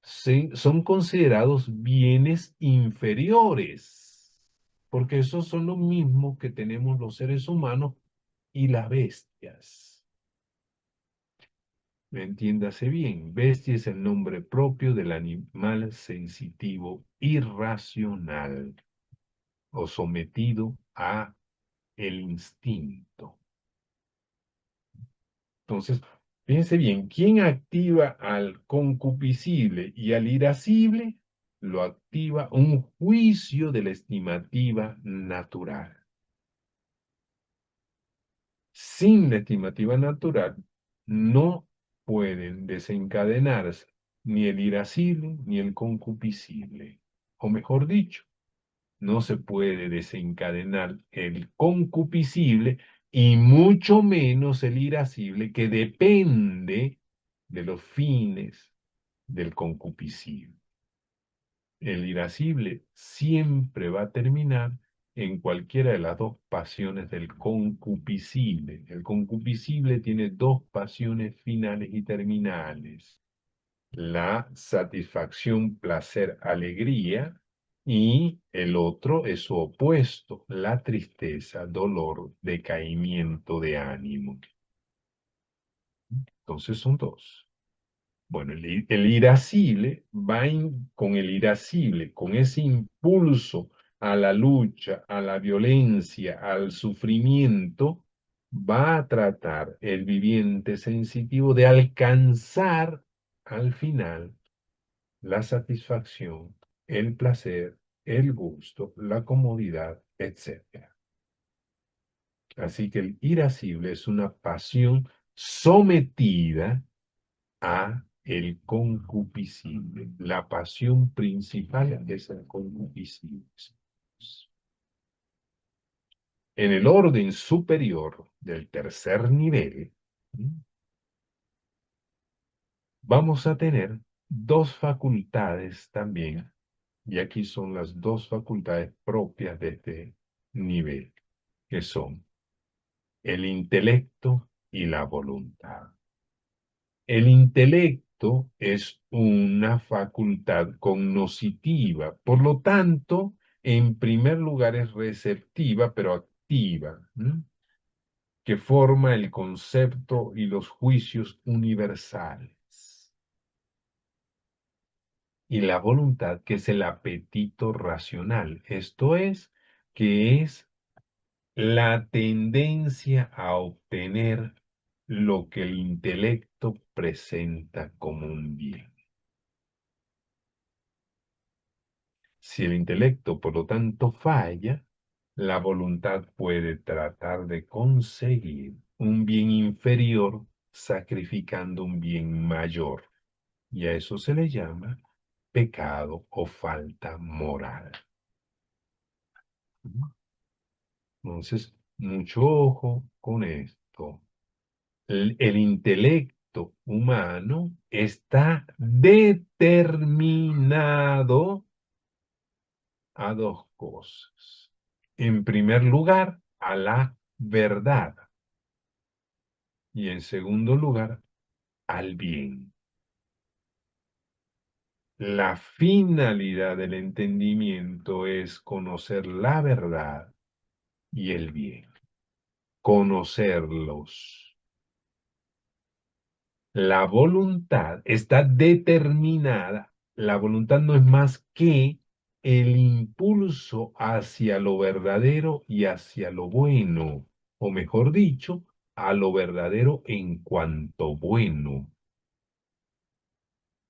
Son considerados bienes inferiores, porque esos son los mismos que tenemos los seres humanos y las bestias. Entiéndase bien, bestia es el nombre propio del animal sensitivo irracional o sometido a el instinto. Entonces, fíjense bien, ¿quién activa al concupiscible y al irascible? Lo activa un juicio de la estimativa natural. Sin la estimativa natural, no pueden desencadenarse ni el irascible ni el concupiscible. O mejor dicho, no se puede desencadenar el concupiscible y mucho menos el irascible que depende de los fines del concupiscible. El irascible siempre va a terminar en cualquiera de las dos pasiones del concupiscible. El concupiscible tiene dos pasiones finales y terminales: la satisfacción, placer, alegría, y el otro es su opuesto, la tristeza, dolor, decaimiento de ánimo. Entonces son dos. Bueno, el irascible va con el irascible, con ese impulso a la lucha, a la violencia, al sufrimiento, va a tratar el viviente sensitivo de alcanzar al final la satisfacción, el placer el gusto, la comodidad, etcétera. Así que el irascible es una pasión sometida a el concupiscible. La pasión principal es el concupiscible. En el orden superior del tercer nivel, vamos a tener dos facultades también, y aquí son las dos facultades propias de este nivel, que son el intelecto y la voluntad. El intelecto es una facultad cognoscitiva, por lo tanto, en primer lugar es receptiva, pero activa, que forma el concepto y los juicios universales. Y la voluntad, que es el apetito racional, esto es, que es la tendencia a obtener lo que el intelecto presenta como un bien. Si el intelecto, por lo tanto, falla, la voluntad puede tratar de conseguir un bien inferior sacrificando un bien mayor. Y a eso se le llama pecado o falta moral. Entonces, mucho ojo con esto. El intelecto humano está determinado a dos cosas. En primer lugar, a la verdad. Y en segundo lugar, al bien. La finalidad del entendimiento es conocer la verdad y el bien. Conocerlos. La voluntad está determinada. La voluntad no es más que el impulso hacia lo verdadero y hacia lo bueno, o mejor dicho, a lo verdadero en cuanto bueno.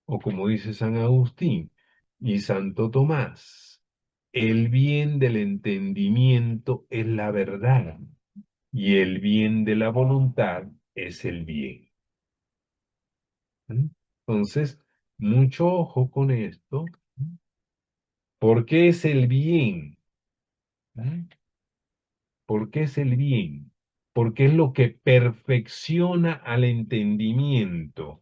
O como dice San Agustín y Santo Tomás, el bien del entendimiento es la verdad y el bien de la voluntad es el bien. Entonces, mucho ojo con esto. ¿Por qué es el bien? ¿Por qué es el bien? Porque es lo que perfecciona al entendimiento.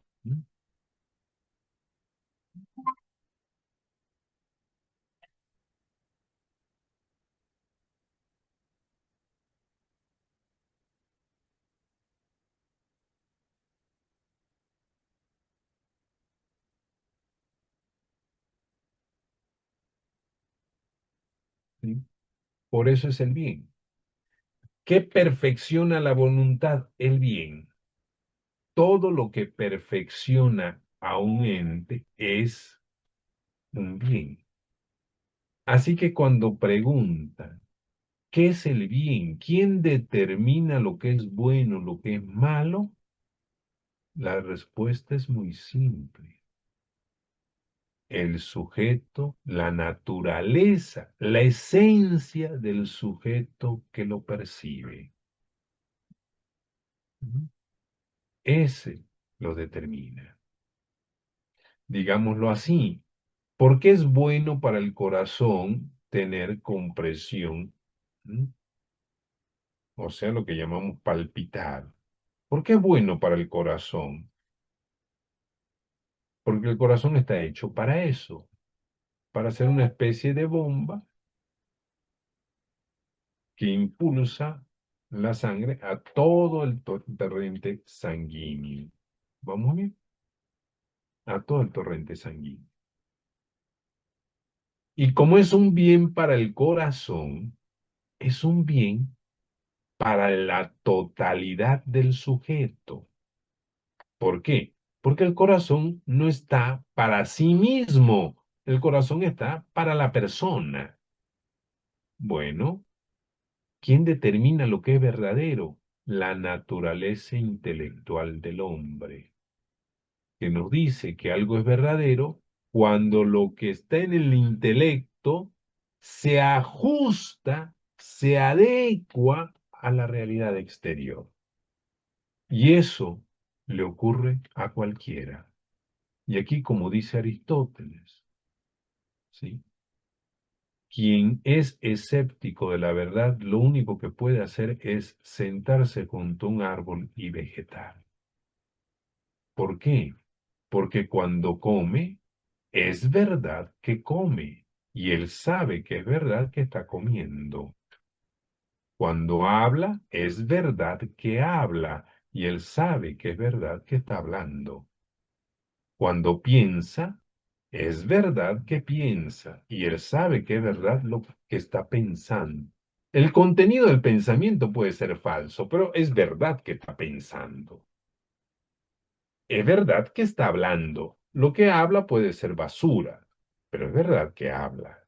¿Sí? Por eso es el bien. ¿Qué perfecciona la voluntad? El bien. Todo lo que perfecciona a un ente es un bien. Así que cuando preguntan, ¿qué es el bien? ¿Quién determina lo que es bueno, lo que es malo? La respuesta es muy simple. El sujeto, la naturaleza, la esencia del sujeto que lo percibe. Ese lo determina. Digámoslo así, ¿por qué es bueno para el corazón tener compresión? ¿Mm? O sea, lo que llamamos palpitar. ¿Por qué es bueno para el corazón? Porque el corazón está hecho para eso, para ser una especie de bomba que impulsa la sangre a todo el torrente sanguíneo. ¿Vamos bien? A todo el torrente sanguíneo. Y como es un bien para el corazón, es un bien para la totalidad del sujeto. ¿Por qué? Porque el corazón no está para sí mismo, el corazón está para la persona. Bueno, ¿quién determina lo que es verdadero? La naturaleza intelectual del hombre, que nos dice que algo es verdadero cuando lo que está en el intelecto se ajusta, se adecua a la realidad exterior. Y eso le ocurre a cualquiera. Y aquí, como dice Aristóteles, ¿sí? Quien es escéptico de la verdad, lo único que puede hacer es sentarse junto a un árbol y vegetar. ¿Por qué? Porque cuando come, es verdad que come, y él sabe que es verdad que está comiendo. Cuando habla, es verdad que habla, y él sabe que es verdad que está hablando. Cuando piensa, es verdad que piensa, y él sabe que es verdad lo que está pensando. El contenido del pensamiento puede ser falso, pero es verdad que está pensando. Es verdad que está hablando. Lo que habla puede ser basura, pero es verdad que habla.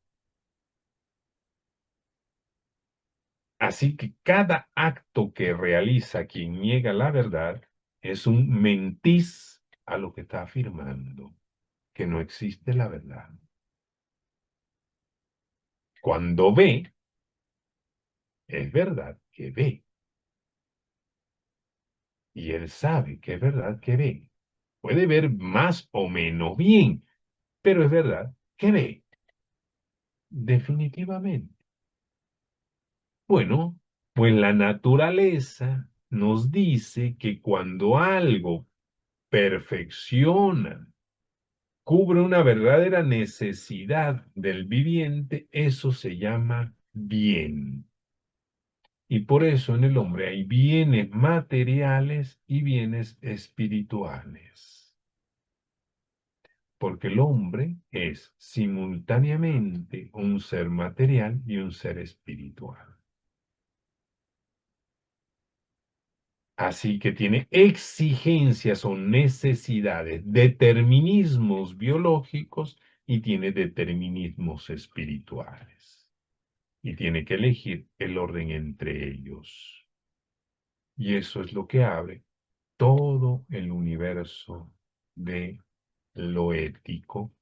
Así que cada acto que realiza quien niega la verdad es un mentís a lo que está afirmando, que no existe la verdad. Cuando ve, es verdad que ve, y él sabe que es verdad que ve. Puede ver más o menos bien, pero es verdad que ve, definitivamente. Bueno, pues la naturaleza nos dice que cuando algo perfecciona, cubre una verdadera necesidad del viviente, eso se llama bien. Y por eso en el hombre hay bienes materiales y bienes espirituales. Porque el hombre es simultáneamente un ser material y un ser espiritual. Así que tiene exigencias o necesidades, determinismos biológicos y tiene determinismos espirituales. Y tiene que elegir el orden entre ellos. Y eso es lo que abre todo el universo de lo ético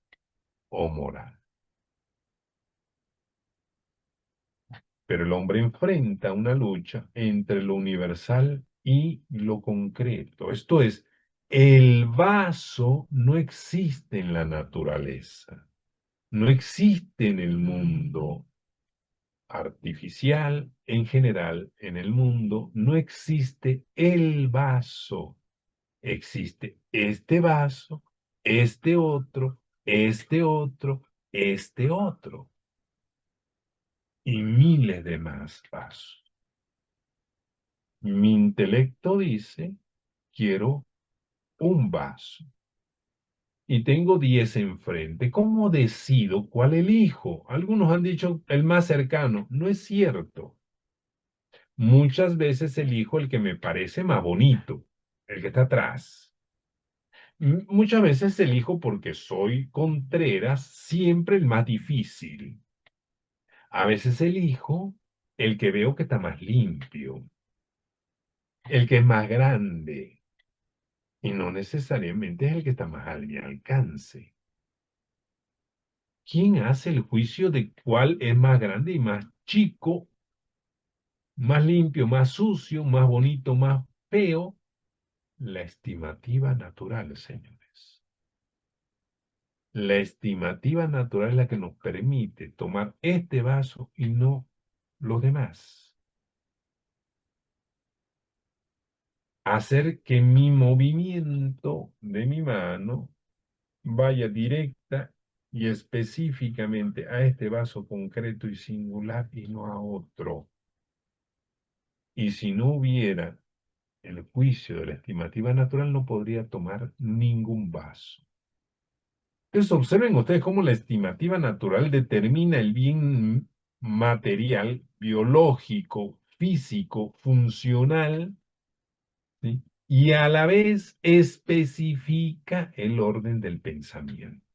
o moral. Pero el hombre enfrenta una lucha entre lo universal y lo concreto. Esto es, el vaso no existe en la naturaleza, no existe en el mundo artificial, en general, en el mundo no existe el vaso. Existe este vaso, este otro, este otro, este otro y miles de más vasos. Mi intelecto dice, quiero un vaso y tengo 10 enfrente. ¿Cómo decido cuál elijo? Algunos han dicho el más cercano. No es cierto. Muchas veces elijo el que me parece más bonito, el que está atrás. Muchas veces elijo porque soy Contreras, siempre el más difícil. A veces elijo el que veo que está más limpio, el que es más grande. Y no necesariamente es el que está más al mi alcance. ¿Quién hace el juicio de cuál es más grande y más chico, más limpio, más sucio, más bonito, más feo? La estimativa natural, señores. La estimativa natural es la que nos permite tomar este vaso y no los demás. Hacer que mi movimiento de mi mano vaya directa y específicamente a este vaso concreto y singular y no a otro. Y si no hubiera el juicio de la estimativa natural, no podría tomar ningún vaso. Entonces observen ustedes cómo la estimativa natural determina el bien material, biológico, físico, funcional, ¿sí? Y a la vez especifica el orden del pensamiento.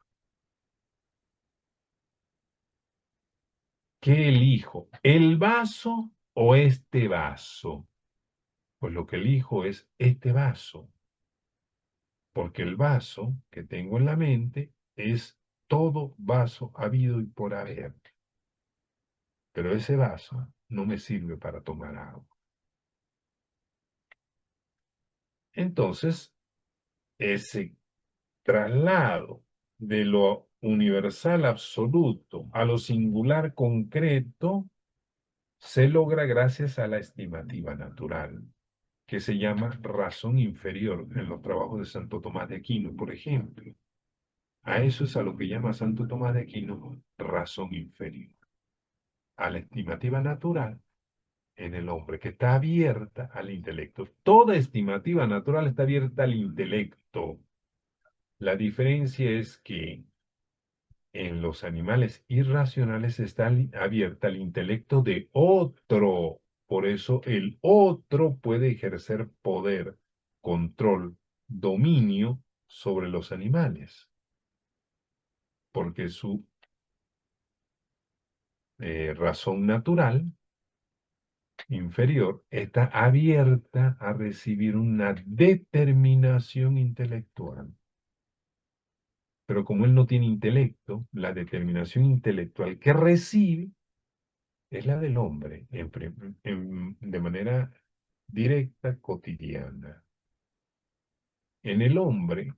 ¿Qué elijo? ¿El vaso o este vaso? Pues lo que elijo es este vaso, porque el vaso que tengo en la mente es todo vaso habido y por haber. pero ese vaso no me sirve para tomar agua. Entonces, ese traslado de lo universal absoluto a lo singular concreto se logra gracias a la estimativa natural, que se llama razón inferior en los trabajos de Santo Tomás de Aquino, por ejemplo. A eso es a lo que llama Santo Tomás de Aquino razón inferior, a la estimativa natural en el hombre, que está abierta al intelecto. Toda estimativa natural está abierta al intelecto. La diferencia es que en los animales irracionales está abierta al intelecto de otro. Por eso el otro puede ejercer poder, control, dominio sobre los animales, porque su razón natural inferior está abierta a recibir una determinación intelectual. Pero como él no tiene intelecto, la determinación intelectual que recibe es la del hombre de manera directa, cotidiana. En el hombre,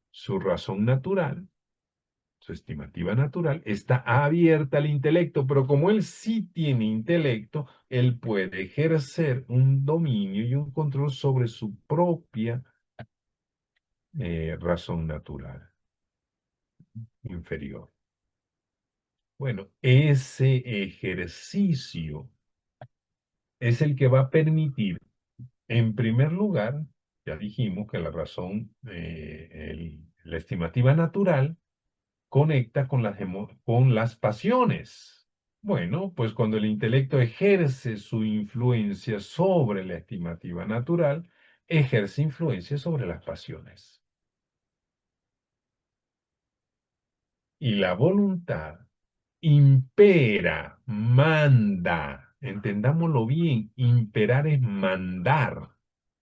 su razón natural, su estimativa natural, está abierta al intelecto, pero como él sí tiene intelecto, él puede ejercer un dominio y un control sobre su propia razón natural inferior. Bueno, ese ejercicio es el que va a permitir, en primer lugar, ya dijimos que la razón, la estimativa natural, conecta con con las pasiones. Bueno, pues cuando el intelecto ejerce su influencia sobre la estimativa natural, ejerce influencia sobre las pasiones. Y la voluntad impera, manda. Entendámoslo bien, imperar es mandar,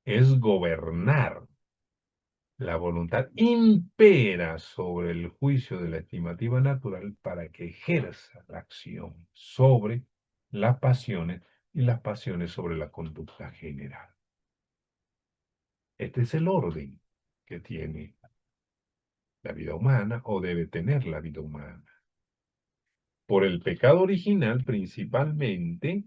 es gobernar. La voluntad impera sobre el juicio de la estimativa natural para que ejerza la acción sobre las pasiones y las pasiones sobre la conducta general. Este es el orden que tiene la vida humana o debe tener la vida humana. Por el pecado original, principalmente,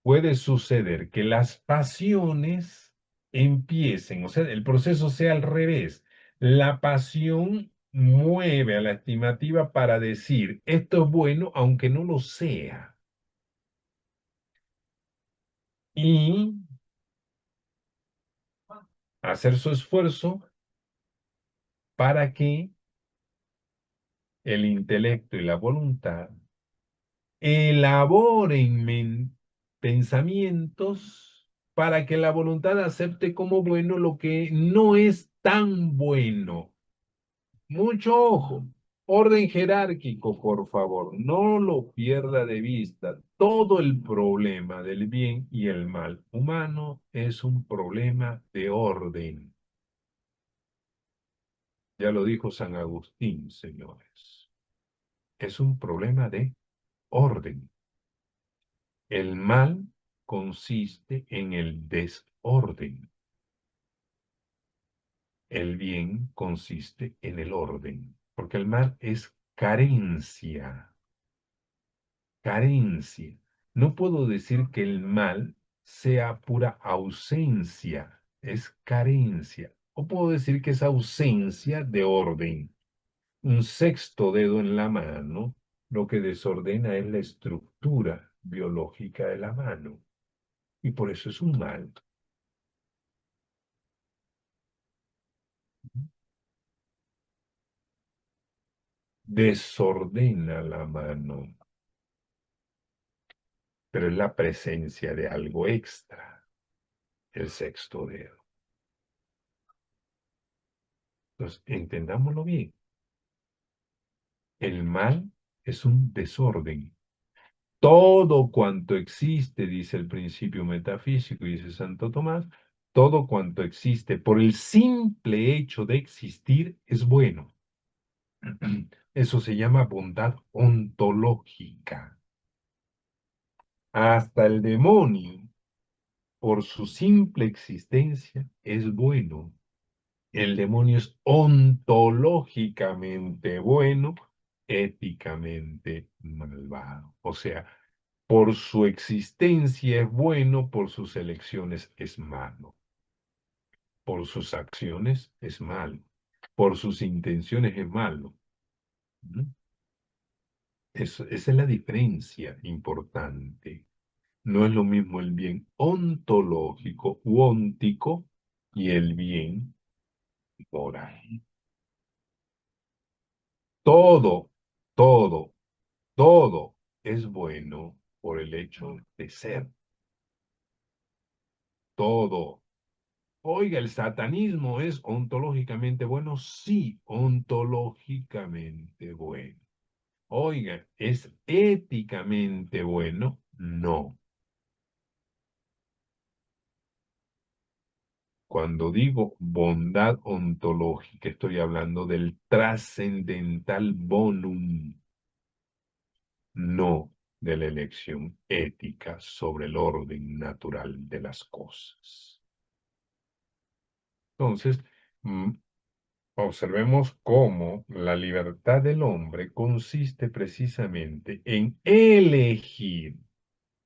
puede suceder que las pasiones empiecen, o sea, el proceso sea al revés. La pasión mueve a la estimativa para decir, esto es bueno aunque no lo sea. Y hacer su esfuerzo para que el intelecto y la voluntad elaboren pensamientos para que la voluntad acepte como bueno lo que no es tan bueno. Mucho ojo. Orden jerárquico, por favor, no lo pierda de vista. Todo el problema del bien y el mal humano es un problema de orden. Ya lo dijo San Agustín, señores. Es un problema de orden. El mal consiste en el desorden. El bien consiste en el orden, porque el mal es carencia. Carencia. No puedo decir que el mal sea pura ausencia, es carencia. O puedo decir que es ausencia de orden. Un sexto dedo en la mano, lo que desordena es la estructura biológica de la mano. Y por eso es un mal. Desordena la mano, pero es la presencia de algo extra, el sexto dedo. Entonces, entendámoslo bien. El mal es un desorden. Todo cuanto existe, dice el principio metafísico, dice Santo Tomás, todo cuanto existe por el simple hecho de existir es bueno. Eso se llama bondad ontológica. Hasta el demonio, por su simple existencia, es bueno. El demonio es ontológicamente bueno, éticamente malvado. O sea, por su existencia es bueno, por sus elecciones es malo, por sus acciones es malo, por sus intenciones es malo. ¿Mm? Esa es la diferencia importante. No es lo mismo el bien ontológico u óntico y el bien moral. Todo, todo, todo es bueno por el hecho de ser. Todo. Oiga, ¿el satanismo es ontológicamente bueno? Sí, ontológicamente bueno. Oiga, ¿es éticamente bueno? No. Cuando digo bondad ontológica, estoy hablando del trascendental bonum, no de la elección ética sobre el orden natural de las cosas. Entonces, observemos cómo la libertad del hombre consiste precisamente en elegir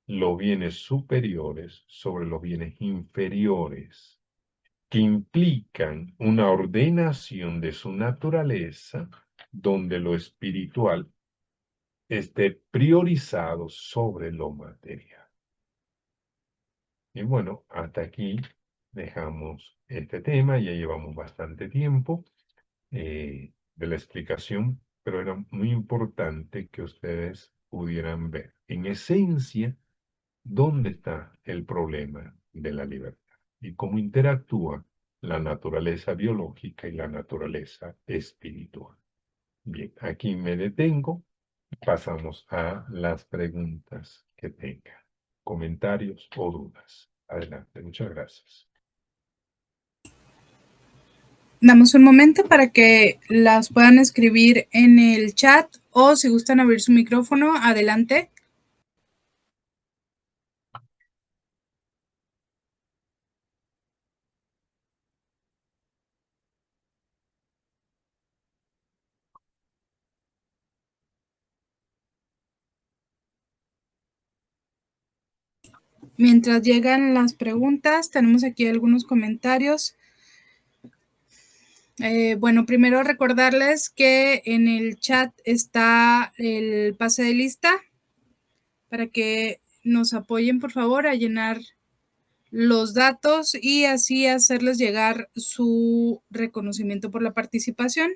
los bienes superiores sobre los bienes inferiores, que implican una ordenación de su naturaleza donde lo espiritual esté priorizado sobre lo material. Y bueno, hasta aquí dejamos este tema, ya llevamos bastante tiempo de la explicación, pero era muy importante que ustedes pudieran ver en esencia dónde está el problema de la libertad y cómo interactúa la naturaleza biológica y la naturaleza espiritual. Bien, aquí me detengo. Pasamos a las preguntas que tengan, comentarios o dudas. Adelante, muchas gracias. Damos un momento para que las puedan escribir en el chat o si gustan abrir su micrófono, adelante. Mientras llegan las preguntas, tenemos aquí algunos comentarios. Bueno, primero recordarles que en el chat está el pase de lista para que nos apoyen, por favor, a llenar los datos y así hacerles llegar su reconocimiento por la participación.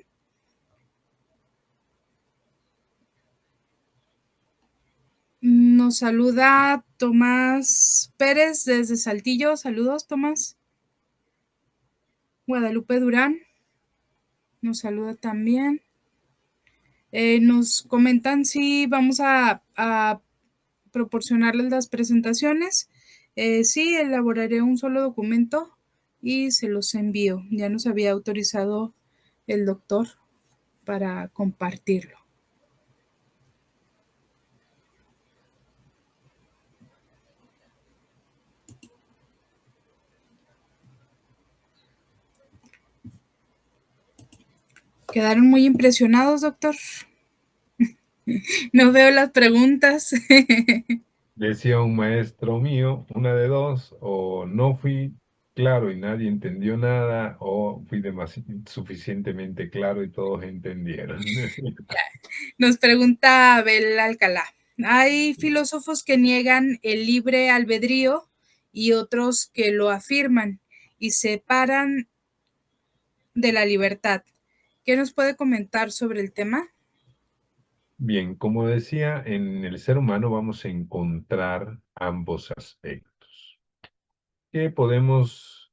Nos saluda Tomás Pérez desde Saltillo. Saludos, Tomás. Guadalupe Durán nos saluda también. Nos comentan si vamos a proporcionarles las presentaciones. Sí, elaboraré un solo documento y se los envío. Ya nos había autorizado el doctor para compartirlo. Quedaron muy impresionados, doctor. No veo las preguntas. Decía un maestro mío, una de dos, o no fui claro y nadie entendió nada, o fui suficientemente claro y todos entendieron. Nos pregunta Abel Alcalá. Hay filósofos que niegan el libre albedrío y otros que lo afirman y separan de la libertad. ¿Qué nos puede comentar sobre el tema? Bien, como decía, en el ser humano vamos a encontrar ambos aspectos que podemos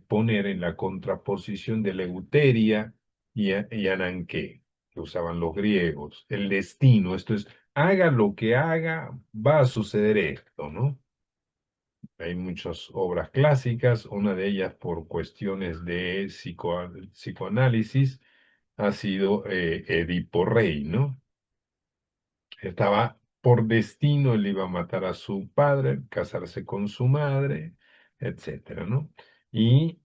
poner en la contraposición de Eleuteria y Ananké, que usaban los griegos. El destino, esto es, haga lo que haga, va a suceder esto, ¿no? Hay muchas obras clásicas, una de ellas por cuestiones de psicoanálisis ha sido Edipo Rey, ¿no? Estaba por destino él iba a matar a su padre, casarse con su madre, etcétera, ¿no? Y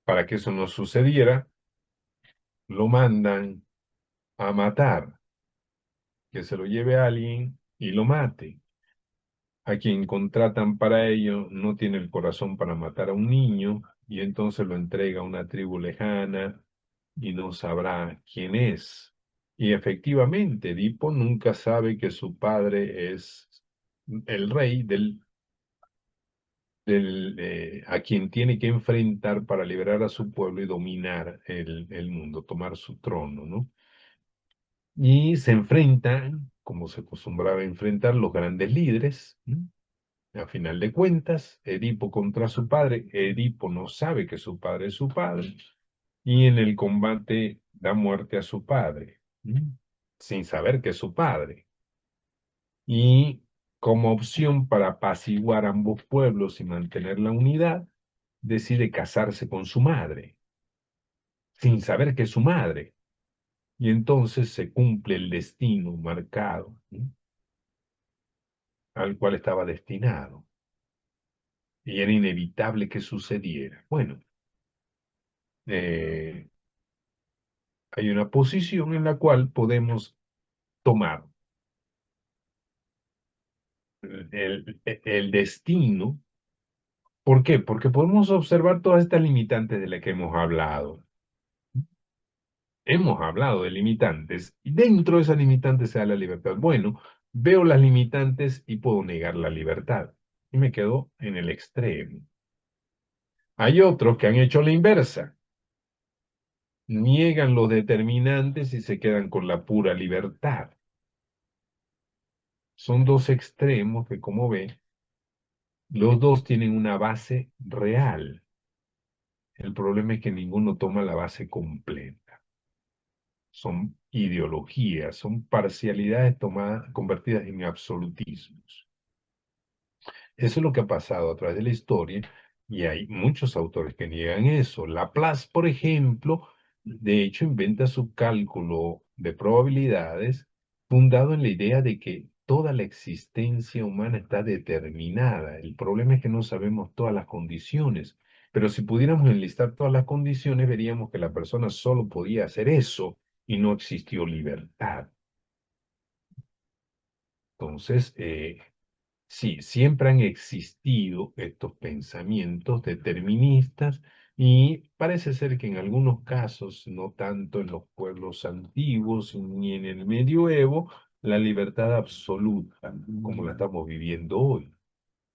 para que eso no sucediera, lo mandan a matar, que se lo lleve a alguien y lo mate. A quien contratan para ello no tiene el corazón para matar a un niño y entonces lo entrega a una tribu lejana y no sabrá quién es. Y efectivamente, Edipo nunca sabe que su padre es el rey a quien tiene que enfrentar para liberar a su pueblo y dominar el mundo, tomar su trono, ¿no? Y se enfrentan, como se acostumbraba a enfrentar los grandes líderes, ¿no? A final de cuentas, Edipo contra su padre, Edipo no sabe que su padre es su padre, y en el combate da muerte a su padre, sin saber que es su padre. Y como opción para apaciguar ambos pueblos y mantener la unidad, decide casarse con su madre, sin saber que es su madre. Y entonces se cumple el destino marcado, al cual estaba destinado. Y era inevitable que sucediera. Bueno, eh, hay una posición en la cual podemos tomar el destino. ¿Por qué? Porque podemos observar todas estas limitantes de las que hemos hablado. Hemos hablado de limitantes y dentro de esas limitantes se da la libertad. Bueno, veo las limitantes y puedo negar la libertad. Y me quedo en el extremo. Hay otros que han hecho la inversa. Niegan los determinantes y se quedan con la pura libertad. Son dos extremos que, como ve, los dos tienen una base real. El problema es que ninguno toma la base completa. Son ideologías, son parcialidades tomadas, convertidas en absolutismos. Eso es lo que ha pasado a través de la historia y hay muchos autores que niegan eso. Laplace, por ejemplo, de hecho inventa su cálculo de probabilidades fundado en la idea de que toda la existencia humana está determinada. El problema es que no sabemos todas las condiciones, pero si pudiéramos enlistar todas las condiciones, veríamos que la persona solo podía hacer eso y no existió libertad. Entonces, sí, siempre han existido estos pensamientos deterministas y parece ser que en algunos casos, no tanto en los pueblos antiguos ni en el medioevo, la libertad absoluta, como la estamos viviendo hoy.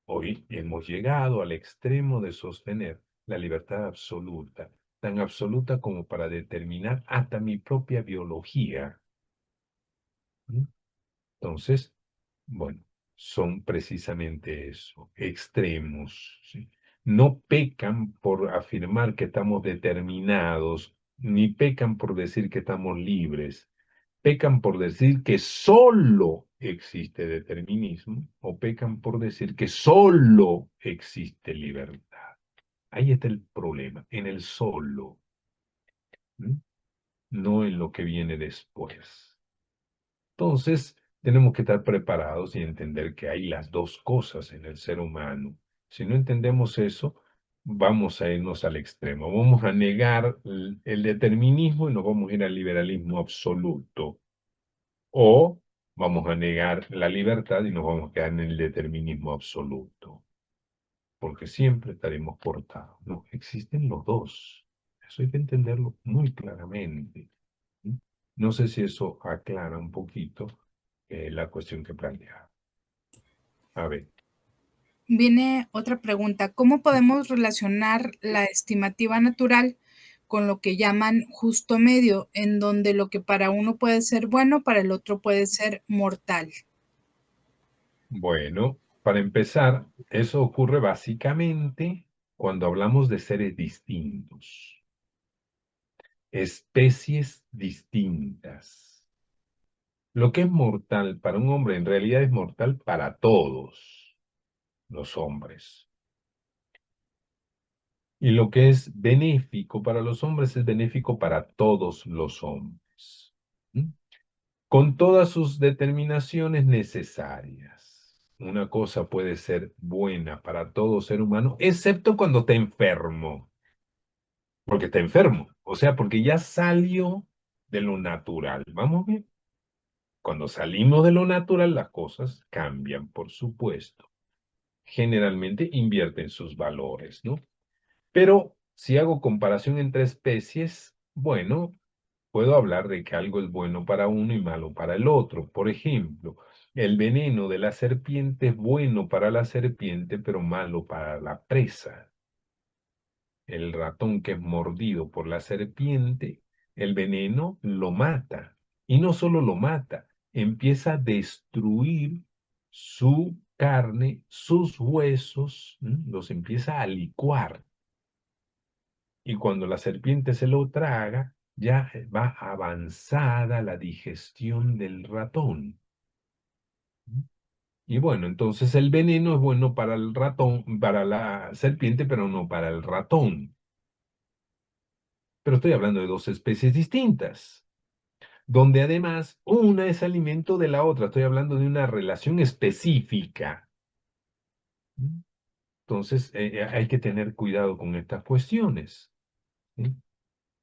Hoy hemos llegado al extremo de sostener la libertad absoluta, tan absoluta como para determinar hasta mi propia biología. ¿Mm? Entonces, bueno, son precisamente eso, extremos, ¿sí? No pecan por afirmar que estamos determinados, ni pecan por decir que estamos libres, pecan por decir que solo existe determinismo o pecan por decir que solo existe libertad. Ahí está el problema, en el solo, ¿m? No en lo que viene después. Entonces, tenemos que estar preparados y entender que hay las dos cosas en el ser humano. Si no entendemos eso, vamos a irnos al extremo. Vamos a negar el determinismo y nos vamos a ir al liberalismo absoluto. O vamos a negar la libertad y nos vamos a quedar en el determinismo absoluto. Porque siempre estaremos cortados. No, existen los dos. Eso hay que entenderlo muy claramente. ¿Mm? No sé si eso aclara un poquito la cuestión que plantea. A ver, Viene otra pregunta. ¿Cómo podemos relacionar la estimativa natural con lo que llaman justo medio, en donde lo que para uno puede ser bueno, para el otro puede ser mortal? bueno, para empezar, eso ocurre básicamente cuando hablamos de seres distintos, especies distintas. Lo que es mortal para un hombre en realidad es mortal para todos los hombres. Y lo que es benéfico para los hombres es benéfico para todos los hombres. ¿Mm? con todas sus determinaciones necesarias. Una cosa puede ser buena para todo ser humano, excepto cuando está enfermo, porque está enfermo, o sea, porque ya salió de lo natural. ¿Vamos bien? Cuando salimos de lo natural, las cosas cambian, por supuesto. Generalmente invierten sus valores, ¿no? Pero si hago comparación entre especies, bueno, puedo hablar de que algo es bueno para uno y malo para el otro. Por ejemplo, el veneno de la serpiente es bueno para la serpiente, pero malo para la presa. El ratón que es mordido por la serpiente, el veneno lo mata. Y no solo lo mata, empieza a destruir su carne, sus huesos, los empieza a licuar. Y cuando la serpiente se lo traga, ya va avanzada la digestión del ratón. Y bueno, entonces el veneno es bueno para el ratón, para la serpiente, pero no para el ratón. Pero estoy hablando de dos especies distintas, donde además una es alimento de la otra. Estoy hablando de una relación específica. Entonces, hay que tener cuidado con estas cuestiones. ¿Sí?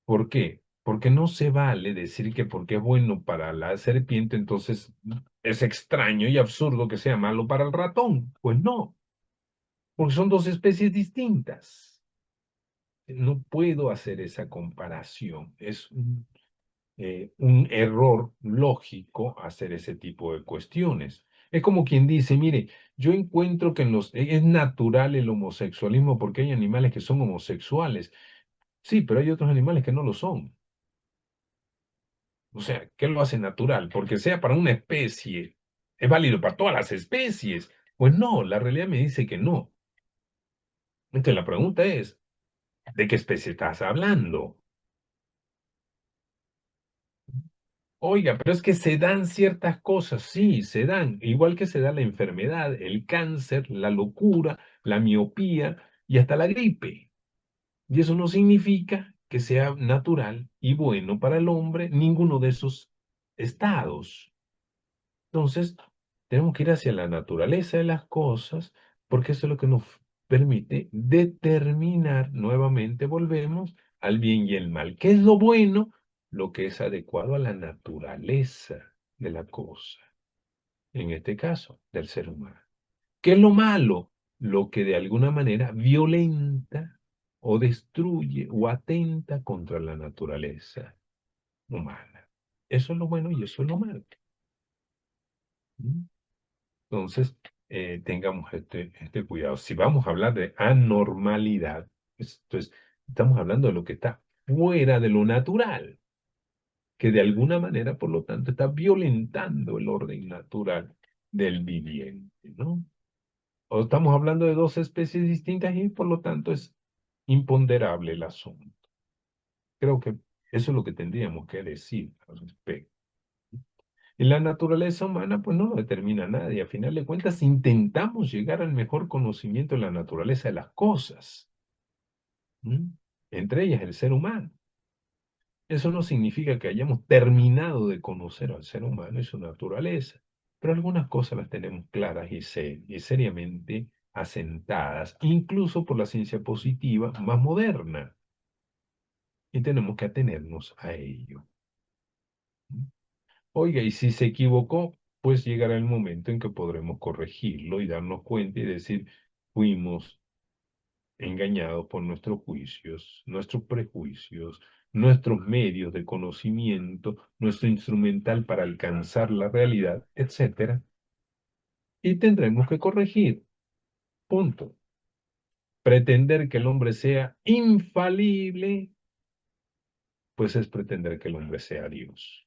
¿Por qué? Porque no se vale decir que porque es bueno para la serpiente, entonces es extraño y absurdo que sea malo para el ratón. Pues no, porque son dos especies distintas. No puedo hacer esa comparación. Es un error lógico hacer ese tipo de cuestiones. Es como quien dice, mire, yo encuentro que es natural el homosexualismo porque hay animales que son homosexuales. Sí, pero hay otros animales que no lo son. O sea, ¿qué lo hace natural? Porque sea para una especie, es válido para todas las especies. Pues no, la realidad me dice que no. Entonces la pregunta es, ¿de qué especie estás hablando? Oiga, pero es que se dan ciertas cosas, sí, se dan, igual que se da la enfermedad, el cáncer, la locura, la miopía y hasta la gripe. Y eso no significa que sea natural y bueno para el hombre ninguno de esos estados. Entonces, tenemos que ir hacia la naturaleza de las cosas, porque eso es lo que nos permite determinar, nuevamente volvemos al bien y el mal. ¿Qué es lo bueno? Lo que es adecuado a la naturaleza de la cosa, en este caso, del ser humano. ¿Qué es lo malo? Lo que de alguna manera violenta o destruye o atenta contra la naturaleza humana. Eso es lo bueno y eso es lo malo. ¿Mm? Entonces, tengamos este cuidado. Si vamos a hablar de anormalidad, entonces estamos hablando de lo que está fuera de lo natural, que de alguna manera, por lo tanto, está violentando el orden natural del viviente, ¿no? O estamos hablando de dos especies distintas y, por lo tanto, es imponderable el asunto. Creo que eso es lo que tendríamos que decir al respecto. Y la naturaleza humana, pues no lo determina nadie. A final de cuentas, intentamos llegar al mejor conocimiento de la naturaleza de las cosas, ¿m? Entre ellas el ser humano. Eso no significa que hayamos terminado de conocer al ser humano y su naturaleza, pero algunas cosas las tenemos claras y seriamente asentadas, incluso por la ciencia positiva más moderna, y tenemos que atenernos a ello. Oiga, y si se equivocó, pues llegará el momento en que podremos corregirlo y darnos cuenta y decir, fuimos engañados por nuestros juicios, nuestros prejuicios, nuestros medios de conocimiento, nuestro instrumental para alcanzar la realidad, etcétera, y tendremos que corregir. Punto. Pretender que el hombre sea infalible, pues es pretender que el hombre sea Dios.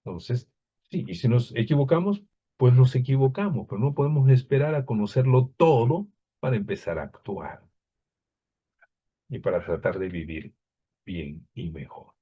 Entonces, sí, y si nos equivocamos, pues nos equivocamos, pero no podemos esperar a conocerlo todo para empezar a actuar y para tratar de vivir bien y mejor.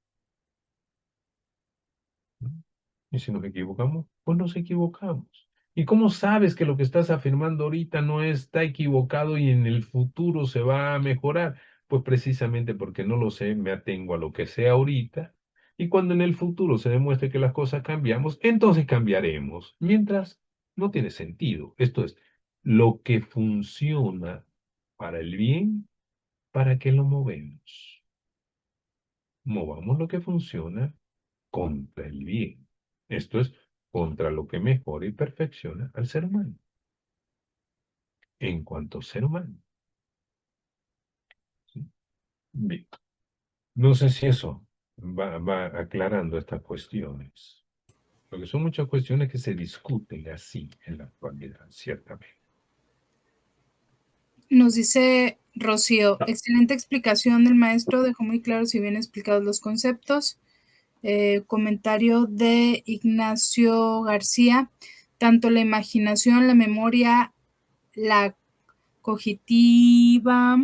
Y si nos equivocamos, pues nos equivocamos. ¿Y cómo sabes que lo que estás afirmando ahorita no está equivocado y en el futuro se va a mejorar? Pues precisamente porque no lo sé, me atengo a lo que sé ahorita Y cuando en el futuro se demuestre que las cosas cambiamos, entonces cambiaremos. Mientras, no tiene sentido. Esto es, lo que funciona para el bien, ¿para qué lo movemos? Movamos lo que funciona contra el bien. Esto es, contra lo que mejora y perfecciona al ser humano, en cuanto ser humano. ¿Sí? Bien. No sé si eso va aclarando estas cuestiones, porque son muchas cuestiones que se discuten así en la actualidad, ciertamente. Nos dice Rocío, excelente explicación del maestro, dejó muy claros y bien explicados los conceptos. Comentario de Ignacio García, tanto la imaginación, la memoria, la cogitiva,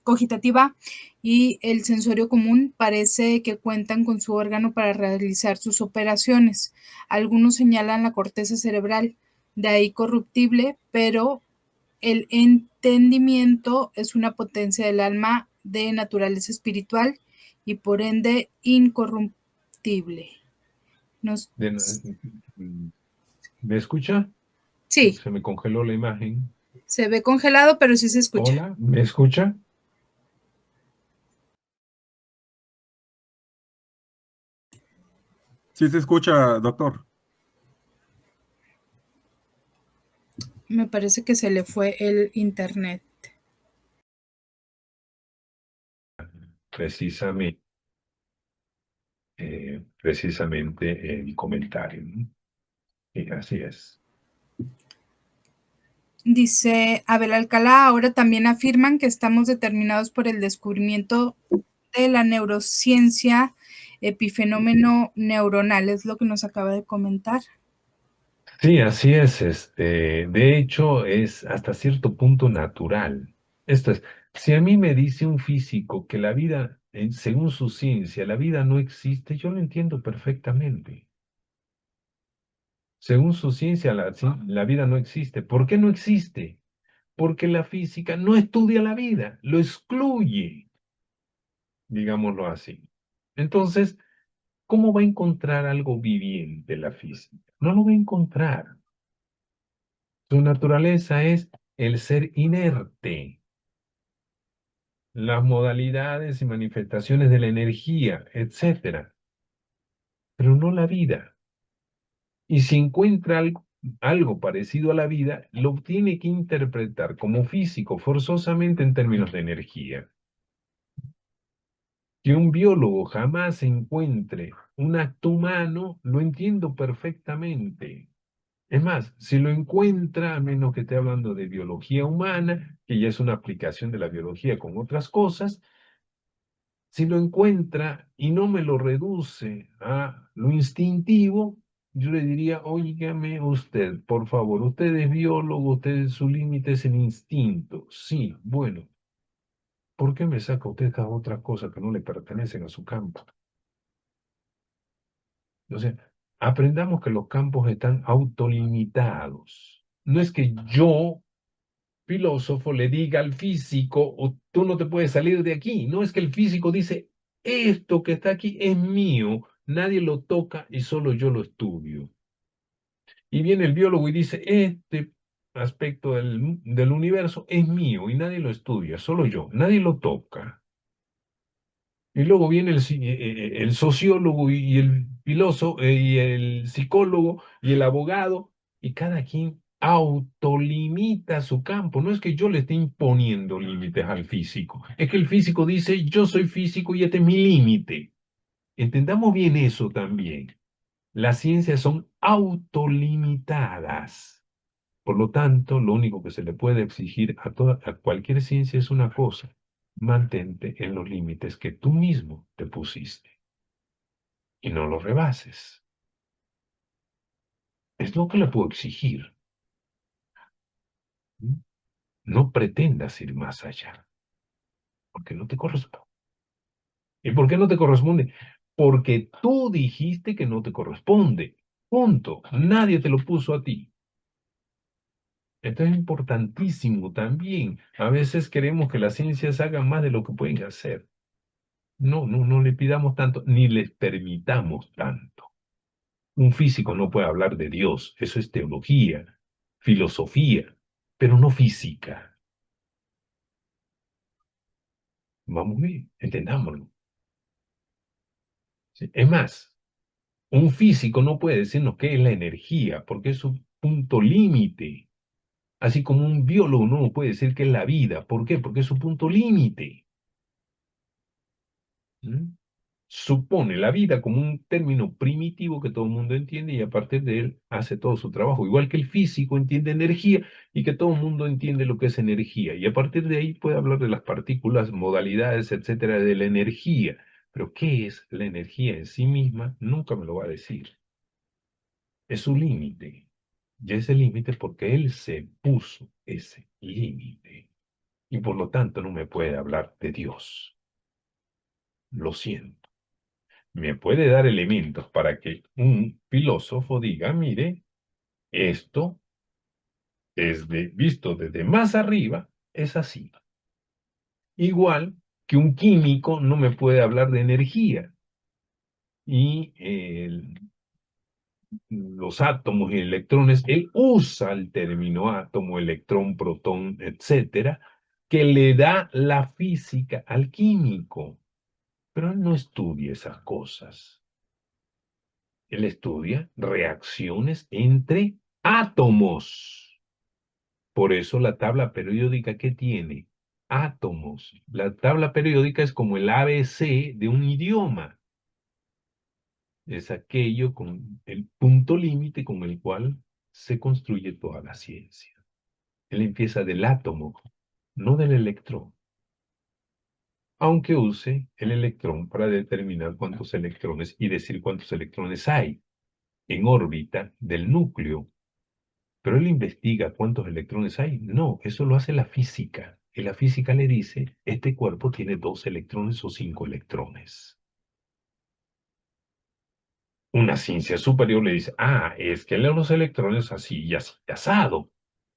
cogitativa y el sensorio común parece que cuentan con su órgano para realizar sus operaciones. Algunos señalan la corteza cerebral, de ahí corruptible, pero el entendimiento es una potencia del alma de naturaleza espiritual y por ende incorruptible. Nos... De no- ¿Me escucha? Sí, Se me congeló la imagen. se ve congelado, pero sí se escucha. Hola, ¿me escucha? Sí se escucha, doctor. Me parece que se le fue el internet. Precisamente, precisamente el comentario, ¿no? Y así es. Dice Abel Alcalá, ahora también afirman que estamos determinados por el descubrimiento de la neurociencia epifenómeno neuronal, es lo que nos acaba de comentar. Sí, así es. De hecho, es hasta cierto punto natural. Esto es, si a mí me dice un físico que la vida, según su ciencia, la vida no existe, yo lo entiendo perfectamente. Según su ciencia, la vida no existe. ¿Por qué no existe? Porque la física no estudia la vida, lo excluye, digámoslo así. Entonces, ¿cómo va a encontrar algo viviente la física? No lo va a encontrar. Su naturaleza es el ser inerte, las modalidades y manifestaciones de la energía, etcétera, pero no la vida. Y si encuentra algo parecido a la vida, lo tiene que interpretar como físico, forzosamente en términos de energía. Que un biólogo jamás encuentre un acto humano, lo entiendo perfectamente. Es más, si lo encuentra, a menos que esté hablando de biología humana, que ya es una aplicación de la biología con otras cosas, si lo encuentra y no me lo reduce a lo instintivo, yo le diría, óigame usted, por favor, usted es biólogo, usted su límite es el instinto. Sí, bueno, ¿por qué me saca usted estas otras cosas que no le pertenecen a su campo? O sea, aprendamos que los campos están autolimitados. No es que yo, filósofo, le diga al físico, o tú no te puedes salir de aquí. No es que el físico dice, esto que está aquí es mío, nadie lo toca y solo yo lo estudio. Y viene el biólogo y dice, este aspecto del universo es mío y nadie lo estudia, solo yo, nadie lo toca. Y luego viene el sociólogo y el filósofo y el psicólogo y el abogado y cada quien autolimita su campo. No es que yo le esté imponiendo límites al físico, es que el físico dice yo soy físico y este es mi límite. Entendamos bien eso también. Las ciencias son autolimitadas. Por lo tanto, lo único que se le puede exigir a cualquier ciencia es una cosa: mantente en los límites que tú mismo te pusiste y no los rebases. Es lo que le puedo exigir. ¿Mm? No pretendas ir más allá, porque no te corresponde. ¿Y por qué no te corresponde? Porque tú dijiste que no te corresponde. Punto. Nadie te lo puso a ti. Esto es importantísimo también. A veces queremos que las ciencias hagan más de lo que pueden hacer. No le pidamos tanto, ni les permitamos tanto. Un físico no puede hablar de Dios, eso es teología, filosofía, pero no física. Vamos bien, entendámoslo. ¿Sí? Es más, un físico no puede decirnos qué es la energía, porque es un punto límite. Así como un biólogo no puede decir qué es la vida. ¿Por qué? Porque es su punto límite. ¿Mm? Supone la vida como un término primitivo que todo el mundo entiende y a partir de él hace todo su trabajo. Igual que el físico entiende energía y que todo el mundo entiende lo que es energía. Y a partir de ahí puede hablar de las partículas, modalidades, etcétera, de la energía. Pero ¿qué es la energía en sí misma? Nunca me lo va a decir. Es su límite. Y ese límite porque él se puso ese límite. Y por lo tanto no me puede hablar de Dios. Lo siento. Me puede dar elementos para que un filósofo diga, mire, esto visto desde más arriba, es así. Igual que un químico no me puede hablar de energía. Y los átomos y electrones, él usa el término átomo, electrón, protón, etcétera, que le da la física al químico. Pero él no estudia esas cosas. Él estudia reacciones entre átomos. Por eso la tabla periódica que tiene átomos. La tabla periódica es como el ABC de un idioma. Es aquello con el punto límite con el cual se construye toda la ciencia. Él empieza del átomo, no del electrón. Aunque use el electrón para determinar cuántos electrones y decir cuántos electrones hay en órbita del núcleo. Pero él investiga cuántos electrones hay. No, eso lo hace la física. Y la física le dice, este cuerpo tiene 2 electrones o 5 electrones. Una ciencia superior le dice, es que los electrones así y así, asado.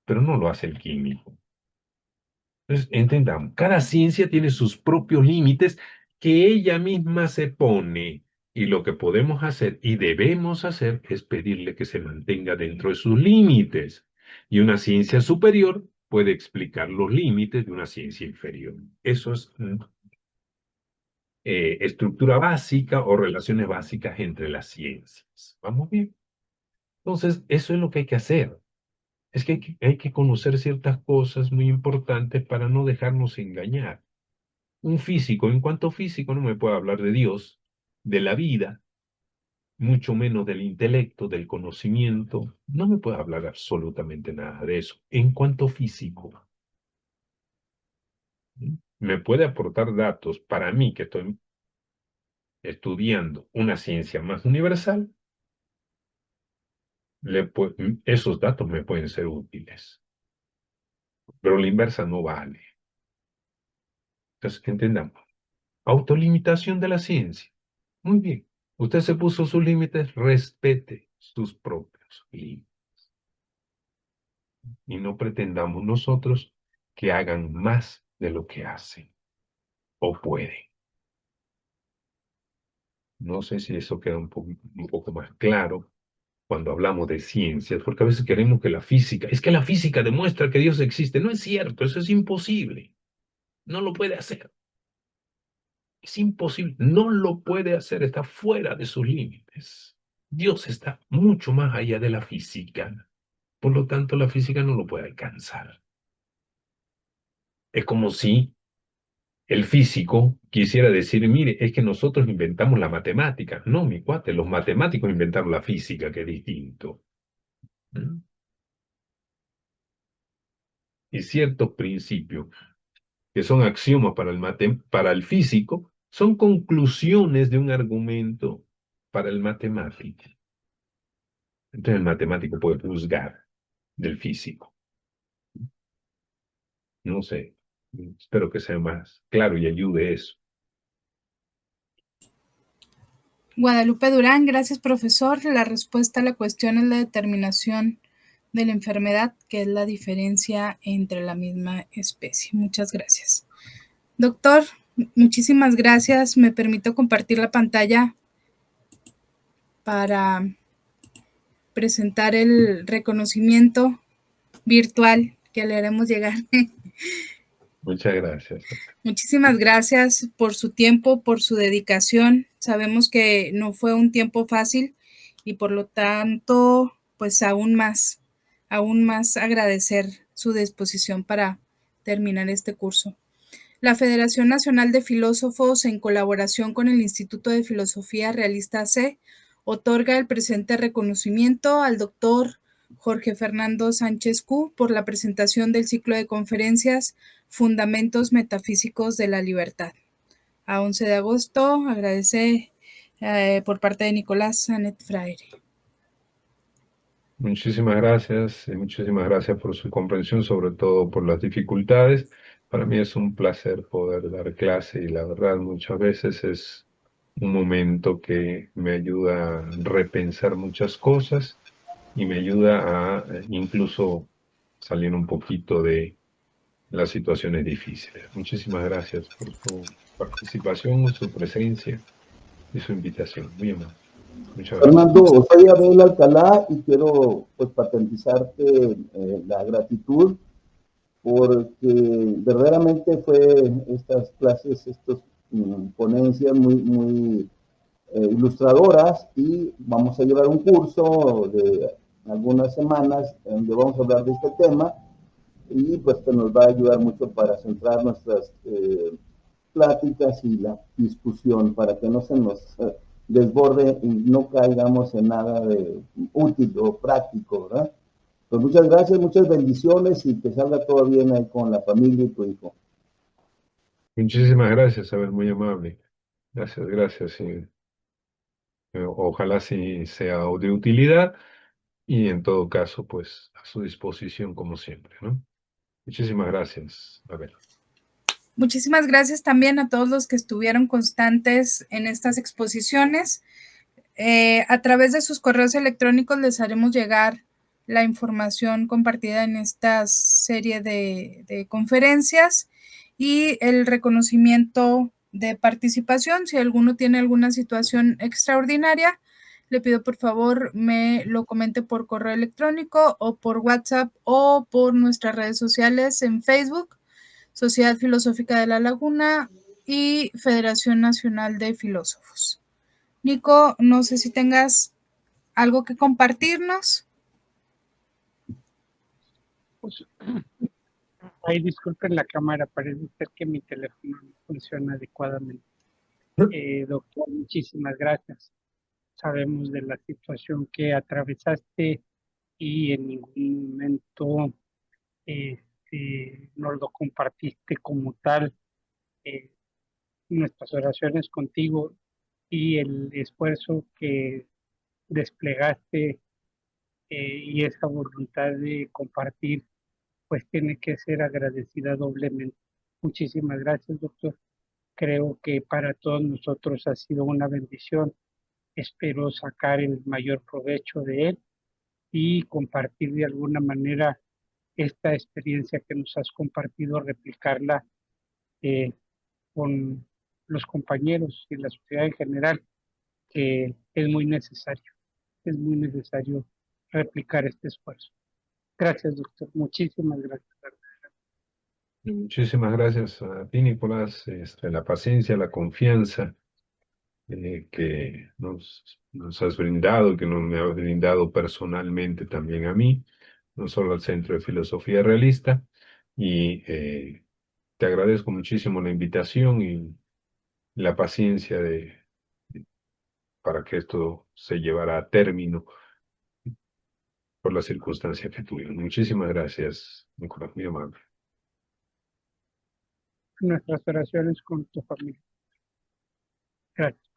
Pero no lo hace el químico. Entonces, entendamos, cada ciencia tiene sus propios límites que ella misma se pone. Y lo que podemos hacer y debemos hacer es pedirle que se mantenga dentro de sus límites. Y una ciencia superior puede explicar los límites de una ciencia inferior. Eso es estructura básica o relaciones básicas entre las ciencias. ¿Vamos bien? Entonces, eso es lo que hay que hacer. Es que hay que conocer ciertas cosas muy importantes para no dejarnos engañar. Un físico, en cuanto físico, no me puede hablar de Dios, de la vida, mucho menos del intelecto, del conocimiento. No me puede hablar absolutamente nada de eso. En cuanto físico, me puede aportar datos para mí que estoy estudiando una ciencia más universal. Esos datos me pueden ser útiles, pero la inversa no vale. Entonces, entendamos. Autolimitación de la ciencia. Muy bien. Usted se puso sus límites, respete sus propios límites. Y no pretendamos nosotros que hagan más de lo que hacen o pueden. No sé si eso queda un poco más claro cuando hablamos de ciencias, porque a veces queremos que es que la física demuestra que Dios existe. No es cierto, eso es imposible. No lo puede hacer. Es imposible, no lo puede hacer, está fuera de sus límites. Dios está mucho más allá de la física. Por lo tanto, la física no lo puede alcanzar. Es como si el físico quisiera decir, mire, es que nosotros inventamos la matemática. No, mi cuate, los matemáticos inventaron la física, que es distinto. ¿Mm? Y ciertos principios que son axiomas para el físico son conclusiones de un argumento para el matemático. Entonces el matemático puede juzgar del físico. No sé, espero que sea más claro y ayude eso. Guadalupe Durán, gracias profesor. La respuesta a la cuestión es la determinación de la enfermedad, que es la diferencia entre la misma especie. Muchas gracias. Doctor, Muchísimas gracias. Me permito compartir la pantalla para presentar el reconocimiento virtual que le haremos llegar. Muchas gracias. Muchísimas gracias por su tiempo, por su dedicación. Sabemos que no fue un tiempo fácil y por lo tanto, pues aún más agradecer su disposición para terminar este curso. La Federación Nacional de Filósofos, en colaboración con el Instituto de Filosofía Realista C, otorga el presente reconocimiento al doctor Jorge Fernando Sánchez Q por la presentación del ciclo de conferencias Fundamentos Metafísicos de la Libertad. A 11 de agosto, agradece por parte de Nicolás Sanet Fraire. Muchísimas gracias y muchísimas gracias por su comprensión, sobre todo por las dificultades. Para mí es un placer poder dar clase y la verdad muchas veces es un momento que me ayuda a repensar muchas cosas y me ayuda a incluso salir un poquito de las situaciones difíciles. Muchísimas gracias por su participación, su presencia y su invitación. Muy amable. Muchas gracias. Fernando, soy Abel Alcalá y quiero pues patentizarte la gratitud porque verdaderamente fue estas clases, estas ponencias muy ilustradoras y vamos a llevar un curso de algunas semanas donde vamos a hablar de este tema y pues que nos va a ayudar mucho para centrar nuestras pláticas y la discusión para que no se nos desborde y no caigamos en nada de útil o práctico, ¿verdad? Pues muchas gracias, muchas bendiciones y que salga todo bien ahí con la familia y tu hijo. Muchísimas gracias, Abel, muy amable. Gracias, gracias. Ojalá sí sea de utilidad y en todo caso, pues a su disposición como siempre, ¿no? Muchísimas gracias, Abel. Muchísimas gracias también a todos los que estuvieron constantes en estas exposiciones. A través de sus correos electrónicos les haremos llegar la información compartida en esta serie de conferencias y el reconocimiento de participación. Si alguno tiene alguna situación extraordinaria, le pido por favor me lo comente por correo electrónico o por WhatsApp o por nuestras redes sociales en Facebook, Sociedad Filosófica de la Laguna y Federación Nacional de Filósofos. Nico, no sé si tengas algo que compartirnos. Pues, ahí disculpen la cámara, parece ser que mi teléfono no funciona adecuadamente. Doctor, muchísimas gracias. Sabemos de la situación que atravesaste y en ningún momento nos lo compartiste como tal. Nuestras oraciones contigo y el esfuerzo que desplegaste y esa voluntad de compartir, pues tiene que ser agradecida doblemente. Muchísimas gracias, doctor. Creo que para todos nosotros ha sido una bendición. Espero sacar el mayor provecho de él y compartir de alguna manera esta experiencia que nos has compartido, replicarla eh, con los compañeros y la sociedad en general, que es muy necesario replicar este esfuerzo. Gracias, doctor. Muchísimas gracias. Muchísimas gracias a ti, Nicolás, la paciencia, la confianza que nos has brindado, que nos me has brindado personalmente también a mí, no solo al Centro de Filosofía Realista, y te agradezco muchísimo la invitación y la paciencia para que esto se llevara a término por las circunstancias que tuvieron. Muchísimas gracias, Nicolás, muy amable. Nuestras oraciones con tu familia. Gracias.